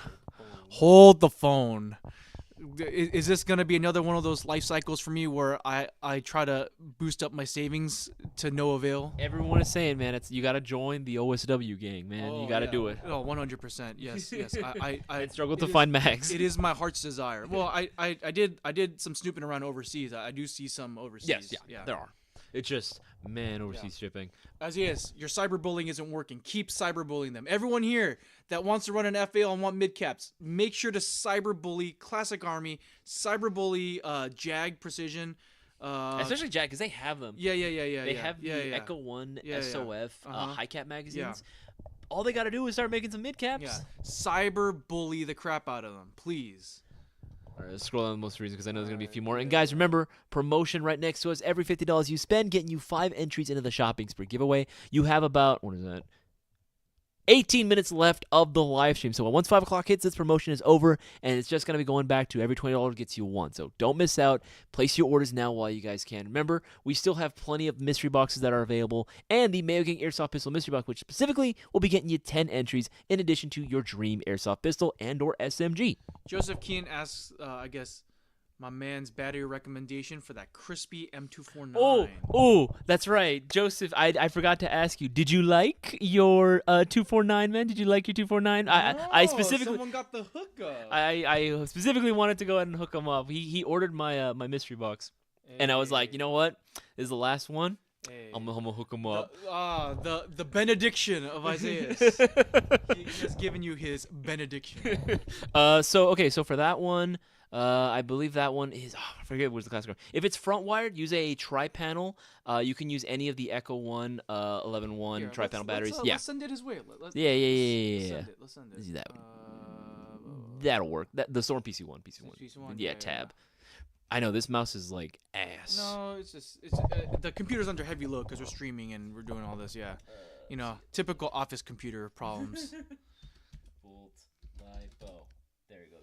Hold the phone. Is this going to be another one of those life cycles for me where I try to boost up my savings to no avail? Everyone is saying, man, you got to join the OSW gang, man. You got to do it. Oh, 100%. Yes. I struggle to find mags. It is my heart's desire. Well, I did some snooping around overseas. I do see some overseas. Yes, yeah, there are. It's just, man, overseas shipping. Isaias, your cyberbullying isn't working. Keep cyberbullying them. Everyone here that wants to run an FA and want mid-caps, make sure to cyberbully Classic Army, cyberbully Jag Precision. Especially Jag, because they have them. Yeah. They have the Echo 1 SOF high cap magazines. All they got to do is start making some mid-caps. Yeah. Cyberbully the crap out of them, please. All right, let's scroll down the most recent because I know there's going to be a few more. And guys, remember, promotion right next to us. Every $50 you spend, getting you 5 entries into the shopping spree giveaway. You have about, 18 minutes left of the live stream. So once 5 o'clock hits, this promotion is over, and it's just going to be going back to every $20 gets you 1. So don't miss out. Place your orders now while you guys can. Remember, we still have plenty of mystery boxes that are available, and the Mayo Gang Airsoft Pistol Mystery Box, which specifically will be getting you 10 entries in addition to your dream Airsoft Pistol and or SMG. Joseph Keen asks, I guess, my man's battery recommendation for that crispy M249. Oh, that's right. Joseph, I forgot to ask you, did you like your 249, man? Did you like your 249? I specifically someone got the hookup. I specifically wanted to go ahead and hook him up. He ordered my mystery box. And I was like, you know what? This is the last one. Hey. I'm gonna hook him up. The benediction of Isaias. He has given you his benediction. So for that one, I believe that one is, I forget what's the classic one. If it's front wired, use a tri-panel. You can use any of the Echo 1, 11-1 tri-panel batteries. Let's send it his way. Yeah. Let's send it. Let's do that. That'll work. The Storm PC1. PC1. Yeah, tab. I know this mouse is like ass. No, it's the computer's under heavy load because we're streaming and we're doing all this. Yeah, typical office computer problems. Bolt, lipo. There you go.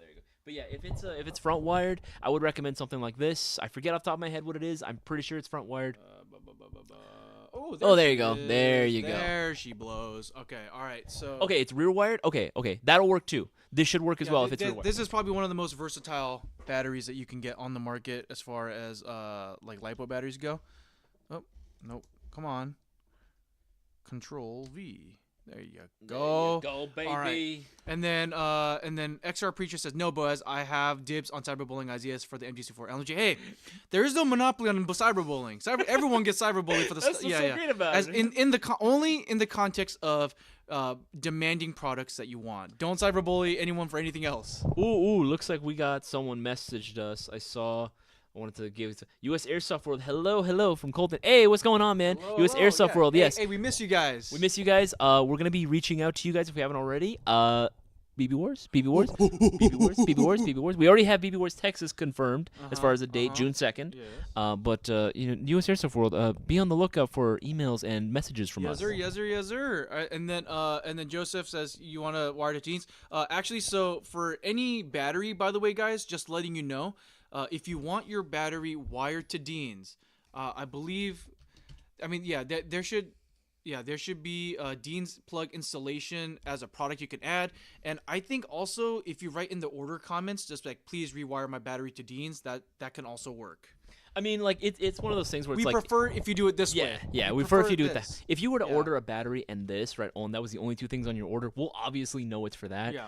But yeah, if it's front wired, I would recommend something like this. I forget off the top of my head what it is. I'm pretty sure it's front wired. There you go. There you go. There she blows. Okay, all right. So okay, it's rear wired. Okay, that'll work too. This should work as well if it's rear wired. This is probably one of the most versatile batteries that you can get on the market as far as like lipo batteries go. Oh nope, come on. Control V. There you go. There you go, baby. All right. And then XR Preacher says, no, Boaz, I have dibs on cyberbullying Isaias for the MGC4 LMG. Hey, there is no monopoly on cyberbullying. Everyone gets cyberbullied for the That's what's so great about it. Only in the context of demanding products that you want. Don't cyberbully anyone for anything else. Ooh, looks like we got someone messaged us. I wanted to give it to U.S. Airsoft World. Hello from Colton. Hey, what's going on, man? Hello, U.S. Airsoft World, yes. Hey, we miss you guys. We miss you guys. We're going to be reaching out to you guys if we haven't already. BB Wars. We already have BB Wars Texas confirmed as far as the date, June 2nd. Yes. But U.S. Airsoft World, be on the lookout for emails and messages from us. Yes, sir. And then Joseph says you want to wire to jeans. Actually, so for any battery, by the way, guys, just letting you know, if you want your battery wired to Dean's, I believe, there should, there should be Dean's plug installation as a product you can add. And I think also if you write in the order comments, just like please rewire my battery to Dean's, that can also work. I mean, like it's one of those things where it's We like prefer if you do it this way. yeah, we prefer if you do it that. this. If you were to Yeah. order a battery and this, right, and that was the only two things on your order, we'll obviously know it's for that. Yeah.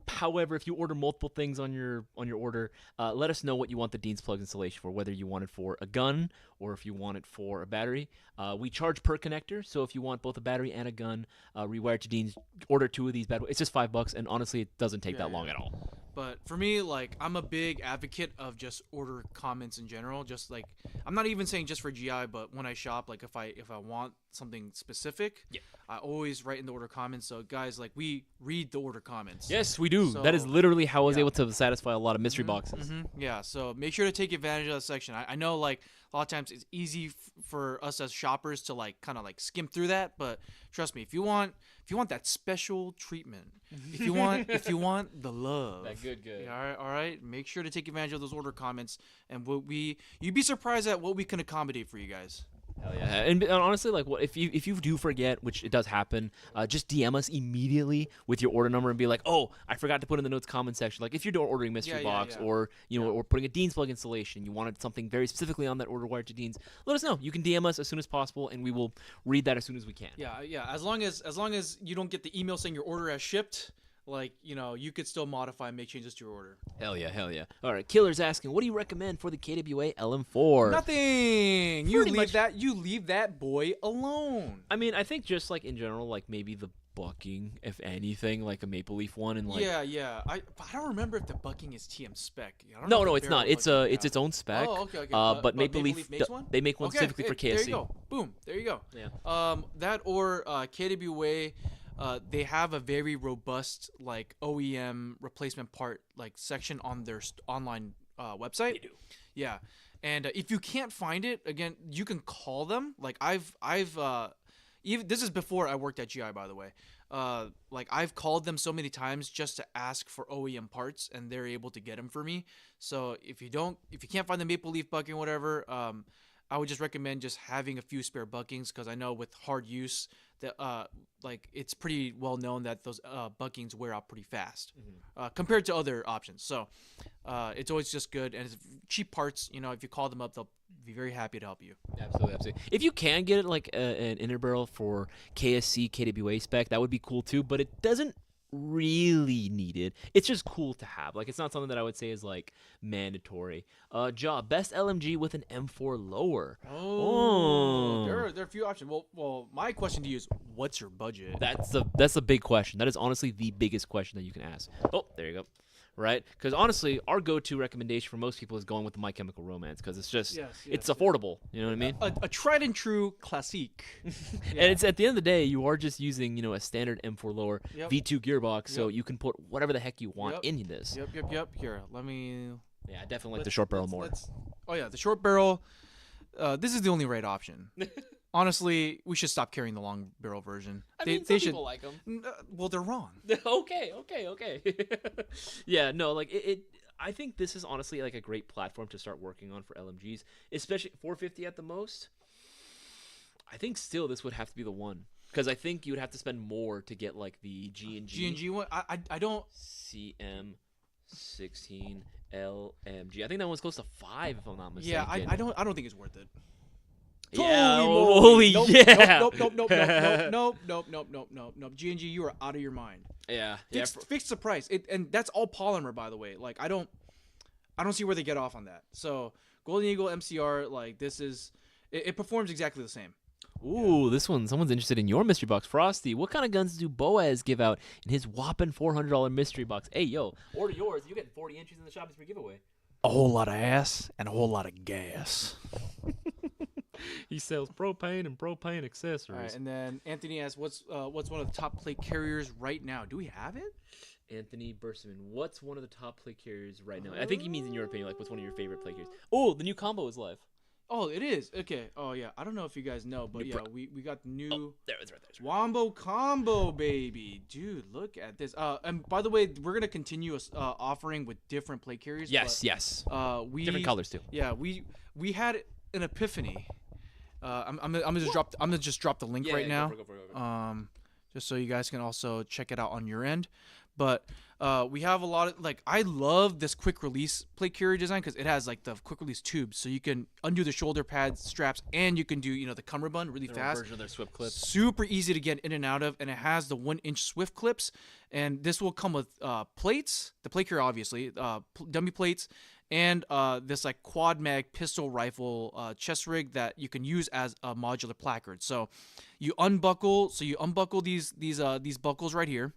However, if you order multiple things on your order, let us know what you want the Dean's plug installation for, whether you want it for a gun or if you want it for a battery. We charge per connector, so if you want both a battery and a gun rewired to Dean's, order 2 of these bad boys. It's just $5, and honestly, it doesn't take that long at all. But for me, like, I'm a big advocate of just order comments in general. Just like, I'm not even saying just for GI, but when I shop, like if I want something specific, I always write in the order comments. So guys, like, we read the order comments. Yes, we do. So, that is literally how I was yeah. able to satisfy a lot of mystery boxes. Yeah, so make sure to take advantage of that section. I know, like, a lot of times it's easy for us as shoppers to like kind of like skim through that, but trust me, if you want that special treatment, if you want the love, That good. yeah, all right, make sure to take advantage of those order comments, and you'd be surprised at what we can accommodate for you guys. Hell yeah. And honestly, like, what if you do forget, which it does happen, just DM us immediately with your order number and be like, oh, I forgot to put in the notes comment section. Like, if you're ordering mystery box or or putting a Dean's plug installation, you wanted something very specifically on that order wired to Dean's, let us know. You can DM us as soon as possible, and we will read that as soon as we can. Yeah. As long as you don't get the email saying your order has shipped. Like, you could still modify and make changes to your order. Hell yeah. All right, Killer's asking, what do you recommend for the KWA LM4? Nothing. You leave that boy alone. I mean, I think just like in general, like maybe the bucking, if anything, like a Maple Leaf one, and like yeah. I don't remember if the bucking is TM spec. I don't No, know if the it's not. barrel It's bucking- it's its own spec. Oh, okay. But Maple Leaf makes one? they make one Okay, specifically for KSC. There you go. Boom. There you go. Yeah. That or KWA. They have a very robust like OEM replacement part like section on their online website. They do. Yeah, and if you can't find it, again, you can call them. Like I've even this is before I worked at GI, by the way. Like I've called them so many times just to ask for OEM parts, and they're able to get them for me. So if you can't find the Maple Leaf bucking, whatever, I would just recommend just having a few spare buckings, because I know with hard use that like it's pretty well known that those buckings wear out pretty fast compared to other options. So it's always just good, and it's cheap parts. If you call them up, they'll be very happy to help you. Absolutely. If you can get it like an inner barrel for KSC KWA spec, that would be cool too. But it doesn't really need it. It's just cool to have. Like, it's not something that I would say is like mandatory. Best LMG with an M4 lower. There are a few options. Well, my question to you is, what's your budget? That's the big question. That is honestly the biggest question that you can ask. Oh, there you go. Right? Because honestly, our go-to recommendation for most people is going with the My Chemical Romance, because it's just it's affordable. You know what I mean? A tried and true classique. And it's at the end of the day, you are just using a standard M4 lower V2 gearbox, so you can put whatever the heck you want in this. Yep. Here, let me. Yeah, I definitely like the short barrel more. The short barrel. This is the only right option. Honestly, we should stop carrying the long barrel version. I mean, some people like them. Well, they're wrong. Okay. Yeah, no, like it. I think this is honestly like a great platform to start working on for LMGs, especially 450 at the most. I think still this would have to be the one, because I think you would have to spend more to get like the G&G. G&G one. I don't. CM16 LMG. I think that one's close to 5, if I'm not mistaken. Yeah, I don't think it's worth it. Yeah, holy nope, yeah. Nope. G&G, you are out of your mind. Yeah. Fix the price. And that's all polymer, by the way. Like I don't see where they get off on that. So Golden Eagle MCR, like this is, it performs exactly the same. Ooh, this one, someone's interested in your mystery box. Frosty, what kind of guns do Boaz give out in his whopping $400 mystery box? Hey, yo, order yours. You get 40 inches in the shop. It's free giveaway. A whole lot of ass and a whole lot of gas. He sells propane and propane accessories. All right, and then Anthony asks, what's one of the top plate carriers right now? Do we have it? Anthony Burseman, what's one of the top plate carriers right now? I think he means, in your opinion, like, what's one of your favorite plate carriers? Oh, the new combo is live. Oh, it is? Okay. Oh, yeah. I don't know if you guys know, but yeah, we got the new... Oh, there, it's right there. Wombo combo, baby. Dude, look at this. And by the way, we're going to continue offering with different plate carriers. Yes. Different colors, too. Yeah, we had an epiphany I'm gonna just drop the link right now. Go for it. Just so you guys can also check it out on your end. But we have a lot of I love this quick release plate carrier design because it has like the quick release tubes, so you can undo the shoulder pads, straps, and you can do the cummerbund really fast. Version of their Swift clips. Super easy to get in and out of, and it has the 1-inch Swift clips, and this will come with plates, the plate carrier obviously, dummy plates, and this like quad mag pistol rifle chest rig that you can use as a modular placard. So you unbuckle these buckles right here.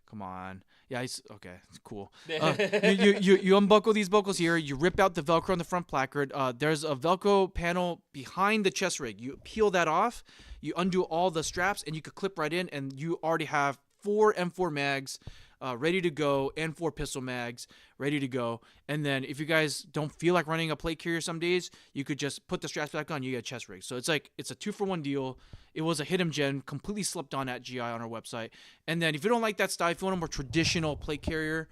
Come on. Yeah, okay, it's cool. You unbuckle these buckles here. You rip out the Velcro on the front placard. There's a Velcro panel behind the chest rig. You peel that off. You undo all the straps, and you could clip right in, and you already have 4 M4 mags ready to go, and 4 pistol mags ready to go. And then if you guys don't feel like running a plate carrier some days, you could just put the straps back on. You get a chest rig. So it's a 2-for-1 deal. It was a hidden gem, completely slept on at GI on our website. And then if you don't like that style, if you want a more traditional plate carrier,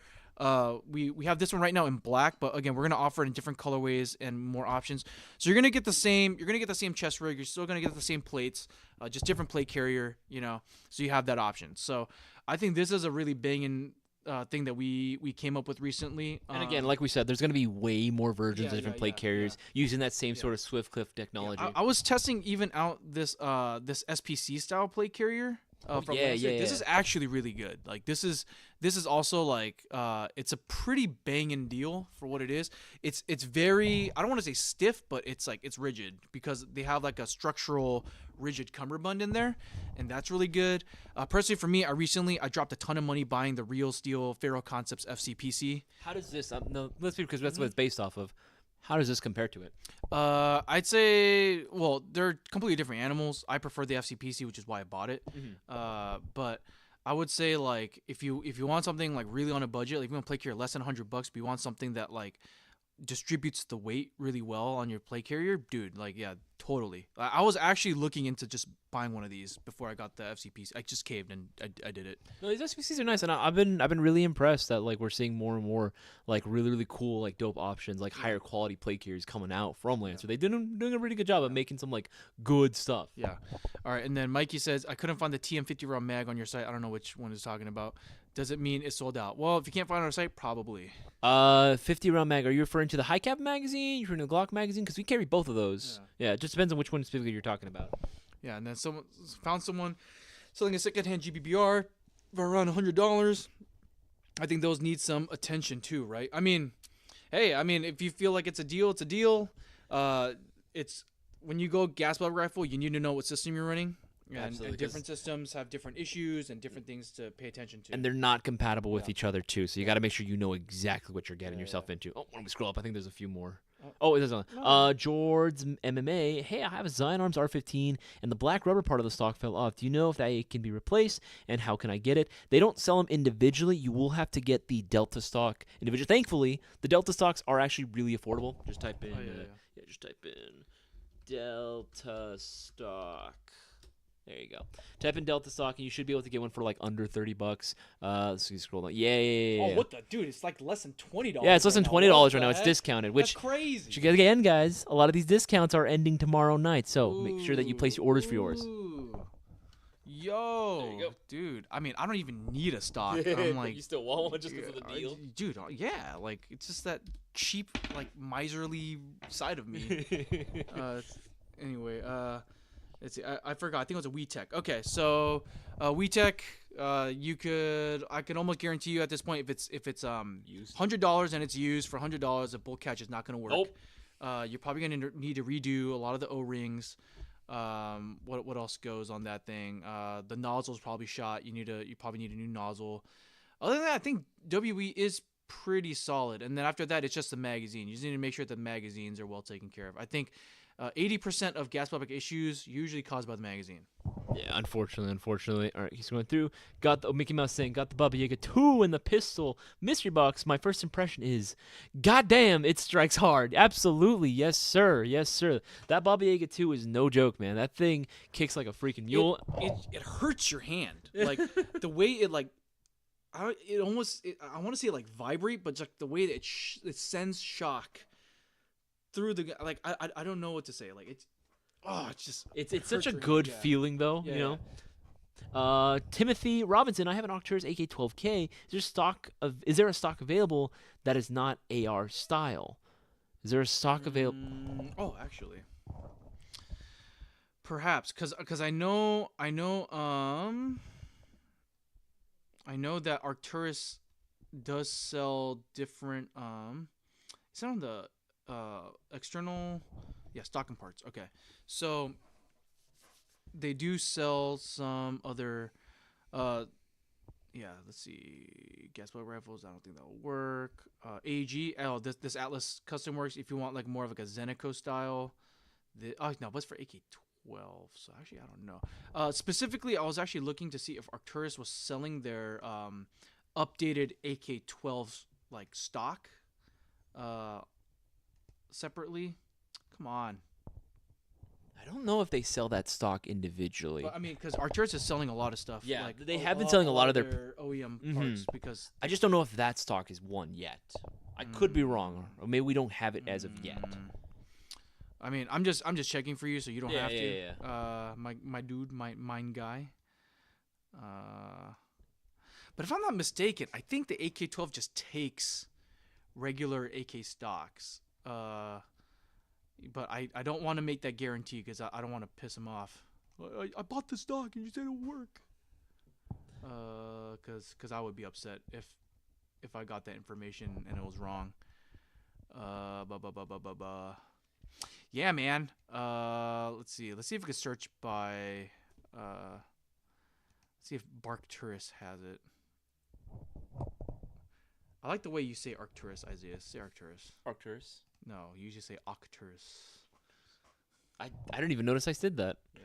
we have this one right now in black, but again, we're gonna offer it in different colorways and more options. So you're gonna get the same chest rig. You're still gonna get the same plates, just different plate carrier. So you have that option. So I think this is a really banging thing that we came up with recently. And again, like we said, there's going to be way more versions of different plate carriers using that same sort of Swift clip technology. I was testing even out this SPC style plate carrier. This is actually really good. Like this is also like it's a pretty banging deal for what it is. It's very, I don't want to say stiff, but it's rigid because they have like a structural rigid cummerbund in there, and that's really good. Personally for me, I dropped a ton of money buying the Real Steel Ferro Concepts FCPC. How does this no, let's see, because that's what it's based off of. How does this compare to it? I'd say, well, they're completely different animals. I prefer the FCPC, which is why I bought it. But I would say like if you want something like really on a budget, like if you want to plate carrier less than $100, but you want something that like distributes the weight really well on your plate carrier, dude, like yeah, totally. I was actually looking into just buying one of these before I got the FCPC. I just caved and I did it. No, these FCPCs are nice, and I've been really impressed that like we're seeing more and more like really cool like dope options, like higher quality plate carriers coming out from Lancer. They're doing a really good job of making some like good stuff. Yeah. All right, and then Mikey says I couldn't find the TM50 round mag on your site. I don't know which one is talking about. Does it mean it's sold out? Well, if you can't find it on our site, probably. 50 round mag. Are you referring to the high cap magazine? You're referring to the Glock magazine? Because we carry both of those. Yeah, it just depends on which one specifically you're talking about. Yeah, and then someone found someone selling a secondhand GBBR for around $100. I think those need some attention too, right? I mean, hey, if you feel like it's a deal, it's a deal. It's when you go gas belt rifle, you need to know what system you're running. And different systems have different issues and different things to pay attention to. And they're not compatible with each other, too. So you got to make sure you know exactly what you're getting yourself into. Oh, when we scroll up, I think there's a few more. Oh, it does not. George's MMA. Hey, I have a Zion Arms R15, and the black rubber part of the stock fell off. Do you know if that can be replaced, and how can I get it? They don't sell them individually. You will have to get the Delta stock individually. Thankfully, the Delta stocks are actually really affordable. Just type in, just type in Delta stock. There you go. Type in Delta stock, and you should be able to get one for like under $30. Let's see, scroll down. Yeah. Oh, what the dude? It's like less than $20. Yeah, it's less than $20 right now. It's discounted. Which that's crazy. Again, guys, a lot of these discounts are ending tomorrow night, so make sure that you place your orders for yours. Yo, there you go. Dude. I don't even need a stock. I'm like, you still want one just because of the deal, dude. Yeah, like it's just that cheap, like miserly side of me. Anyway, let's see. I forgot. I think it was a WeTech. Okay, so WeTech, I can almost guarantee you at this point if it's used $100 and it's used for $100, a bull catch is not going to work. Nope. You're probably going to need to redo a lot of the O-rings. What else goes on that thing? The nozzle's probably shot. You probably need a new nozzle. Other than that, I think WE is pretty solid. And then after that, it's just the magazine. You just need to make sure the magazines are well taken care of. I think 80% of gas public issues usually caused by the magazine. Yeah, unfortunately. All right, he's going through. Got the Mickey Mouse saying, got the Baba Yaga 2 in the pistol mystery box. My first impression is, goddamn, it strikes hard. Absolutely, yes sir. That Baba Yaga 2 is no joke, man. That thing kicks like a freaking mule. It hurts your hand, like the way it like. I want to say like vibrate, but like the way that it sends shock through the, like I don't know what to say, like Oh, it's just It's such a hurts your good head, yeah. feeling though, Yeah, you yeah. know. Timothy Robinson, I have an Arcturus AK-12K. Is there a stock available that is not AR style? Is there a stock available? Oh, actually, perhaps because I know that Arcturus does sell different it's not on the external, yeah, stocking parts. Okay, so they do sell some other yeah, let's see, gas bullet rifles. I don't think that'll work. AG, oh, this Atlas custom works if you want like more of like a Zenico style. Oh no, what's for AK-12? So actually, I don't know. Specifically, I was actually looking to see if Arcturus was selling their updated AK-12 like stock separately. Come on. I don't know if they sell that stock individually. But I mean, because Arcturus is selling a lot of stuff. Yeah, like, they have been selling a lot of their OEM parts because I just don't know if that stock is one yet. I could be wrong, or maybe we don't have it as of yet. I mean, I'm just checking for you, so you don't Yeah, have to. yeah. My dude, my mine guy. But if I'm not mistaken, I think the AK-12 just takes regular AK stocks. But I don't want to make that guarantee because I don't want to piss him off. I bought the stock and you said it'll work. Cause I would be upset if I got that information and it was wrong. Yeah, man. Let's see if we can search by. Let's see if Barkturus has it. I like the way you say Arcturus, Isaias. Say Arcturus. Arcturus. No, you usually say Octurus. I didn't even notice I said that. Yeah.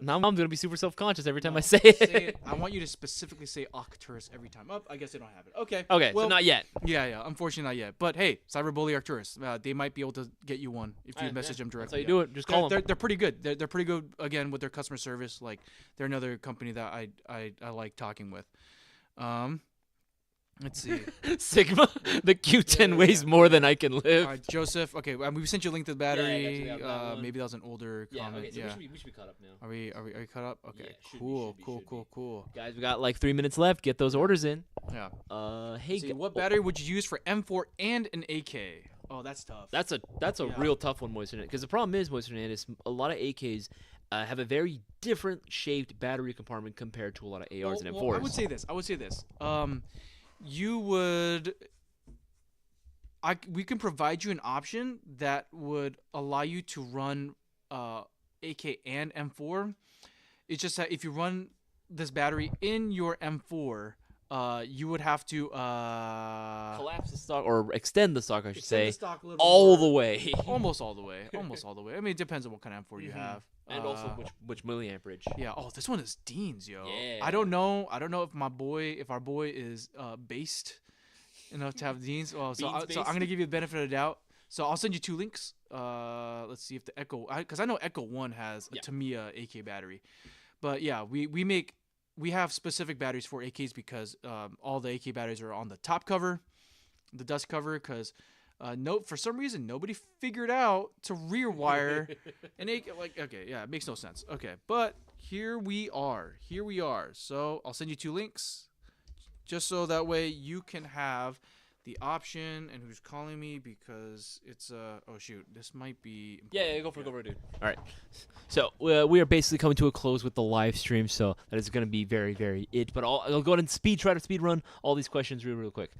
Now I'm gonna be super self-conscious every time No, I say it. say it. I want you to specifically say Octurus every time. Oh, I guess they don't have it. Okay. Okay, Well, so not yet. Yeah. Unfortunately, not yet. But hey, Cyberbully Arcturus, they might be able to get you one if you message them That's directly. how you do it. Just call them. They're pretty good. They're pretty good again with their customer service. Like they're another company that I like talking with. Let's see. Sigma, the Q10 weighs more than I can live. All right, Joseph. Okay, we sent you a link to the battery. Yeah, I got that one. Maybe that was an older comment. Okay, so yeah. we should be caught up now. Are we caught up? Okay. Yeah, should be, cool. should be. Cool. Guys, we got like 3 minutes left. Get those orders in. Yeah. Hey, See, what battery would you use for M4 and an AK? Oh, that's tough. That's a Yeah. real tough one, Moisternet. Because the problem is, Moisternet, is a lot of AKs have a very different shaped battery compartment compared to a lot of ARs and M4s. Well, I would say this. You would. We can provide you an option that would allow you to run AK and M4. It's just that if you run this battery in your M4, you would have to collapse the stock or extend the stock, I should extend say, the stock a little all more. the way. Almost all the way. I mean, it depends on what kind of M4 you have. And also which milliamperage. Yeah. Oh, this one is Dean's, yo. Yeah. I don't know if our boy is based enough to have Dean's. Well, so I'm gonna give you the benefit of the doubt. So I'll send you 2 links. Let's see if the Echo, because I know Echo 1 has a Tamiya AK battery, but yeah, we have specific batteries for AKs because all the AK batteries are on the top cover, the dust cover, because. For some reason nobody figured out to rear wire an AK. Like, okay, yeah, it makes no sense. Okay, but here we are. So I'll send you 2 links, just so that way you can have the option. And who's calling me because it's oh shoot, this might be important. Yeah, go for it, dude. All right. So we are basically coming to a close with the live stream, so that is going to be very, very it. But I'll go ahead and try to speed run all these questions real quick.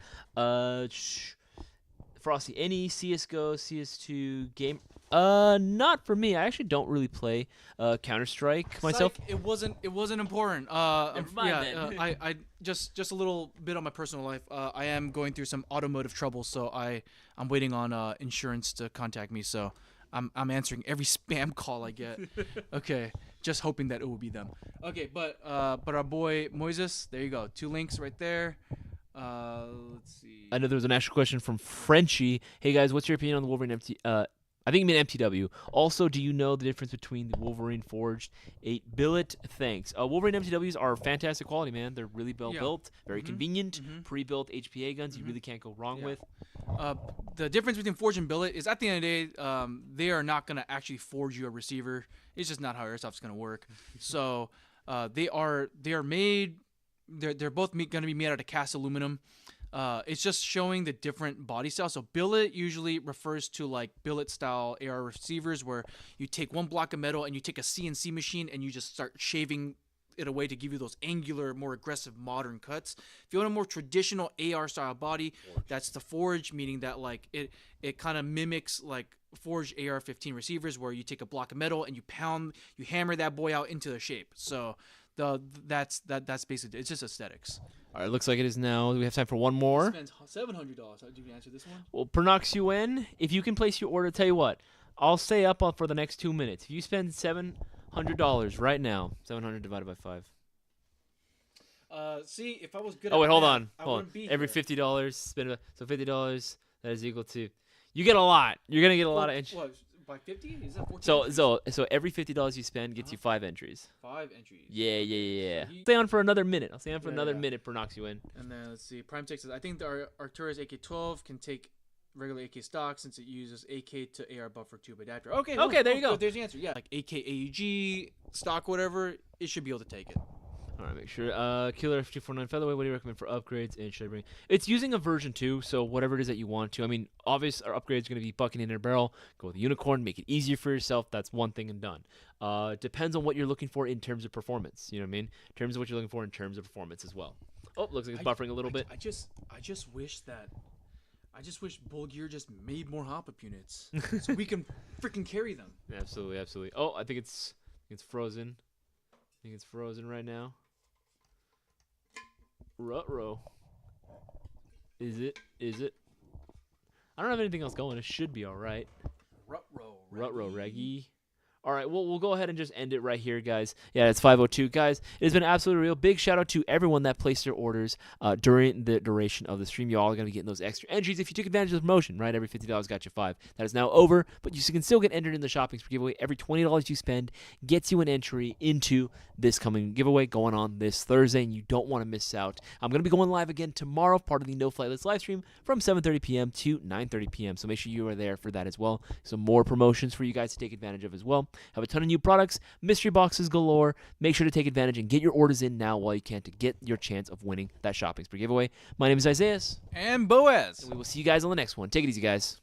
Frosty, any CS:GO, CS2 game? Not for me. I actually don't really play Counter-Strike myself. Psych, it wasn't important. Never mind then. I just a little bit on my personal life. I am going through some automotive trouble, so I'm waiting on insurance to contact me. So I'm answering every spam call I get. Okay, just hoping that it will be them. Okay, but our boy Moises, there you go. 2 links right there. Let's see. I know there was an actual question from Frenchie. Hey guys, what's your opinion on the Wolverine I think you mean MTW. Also, do you know the difference between the Wolverine Forged 8 billet? Thanks. Wolverine MTWs are fantastic quality, man. They're really well built, very convenient, pre-built HPA guns. You really can't go wrong with. The difference between forge and billet is at the end of the day, they are not gonna actually forge you a receiver. It's just not how airsoft's gonna work. So they are made. They're both gonna be made out of cast aluminum. It's just showing the different body styles. So billet usually refers to like billet style AR receivers, where you take one block of metal and you take a CNC machine and you just start shaving it away to give you those angular, more aggressive, modern cuts. If you want a more traditional AR style body, that's the forge, meaning that like it kind of mimics like forged AR-15 receivers, where you take a block of metal and you hammer that boy out into the shape. So that's basically, it's just aesthetics. All right, looks like it is now. We have time for one more. Spends $700. How do you answer this one? Well, Pernox UN, if you can place your order, tell you what, I'll stay up for the next 2 minutes. If you spend $700 right now, 700 divided by 5. See, if I was good. Oh wait, at hold math, on. I Hold on. wouldn't be Every here. $50, spend so $50. That is equal to. You get a lot. You're gonna get a lot of entries. What, by 50? Is that 14? So every $50 you spend gets you 5 entries. 5 entries. Yeah. So Stay on for another minute. I'll stay on for Yeah, another yeah. minute, Pernox UN. And then let's see. Prime Tech says, I think the Arcturus AK-12 can take regular AK stock since it uses AK to AR buffer tube adapter. Okay. There you go. There's the answer. Yeah, like AK AUG stock, whatever. It should be able to take it. All right, make sure. Killer F249 Featherweight, what do you recommend for upgrades? And should I bring? It's using a version 2, so whatever it is that you want to. I mean, obvious our upgrade is going to be bucking in a barrel. Go with Unicorn, make it easier for yourself. That's one thing and done. Depends on what you're looking for in terms of performance. You know what I mean? In terms of what you're looking for in terms of performance as well. Oh, looks like it's buffering a little bit. I just wish Bull Gear just made more hop-up units so we can freaking carry them. Absolutely. Oh, I think it's frozen. I think it's frozen right now. Ruh-roh. Is it? I don't have anything else going. It should be all right. Ruh-roh, Reggie. All right, well, we'll go ahead and just end it right here, guys. Yeah, it's 5:02. Guys, it has been absolutely real. Big shout out to everyone that placed their orders during the duration of the stream. You all are going to be getting those extra entries if you took advantage of the promotion, right? Every $50 got you 5. That is now over, but you can still get entered in the shopping spree giveaway. Every $20 you spend gets you an entry into this coming giveaway going on this Thursday, and you don't want to miss out. I'm going to be going live again tomorrow, part of the No Flight List live stream from 7:30 p.m. to 9:30 p.m., so make sure you are there for that as well. Some more promotions for you guys to take advantage of as well. Have a ton of new products, mystery boxes galore. Make sure to take advantage and get your orders in now while you can to get your chance of winning that shopping spree giveaway. My name is Isaias. And Boaz. And we will see you guys on the next one. Take it easy, guys.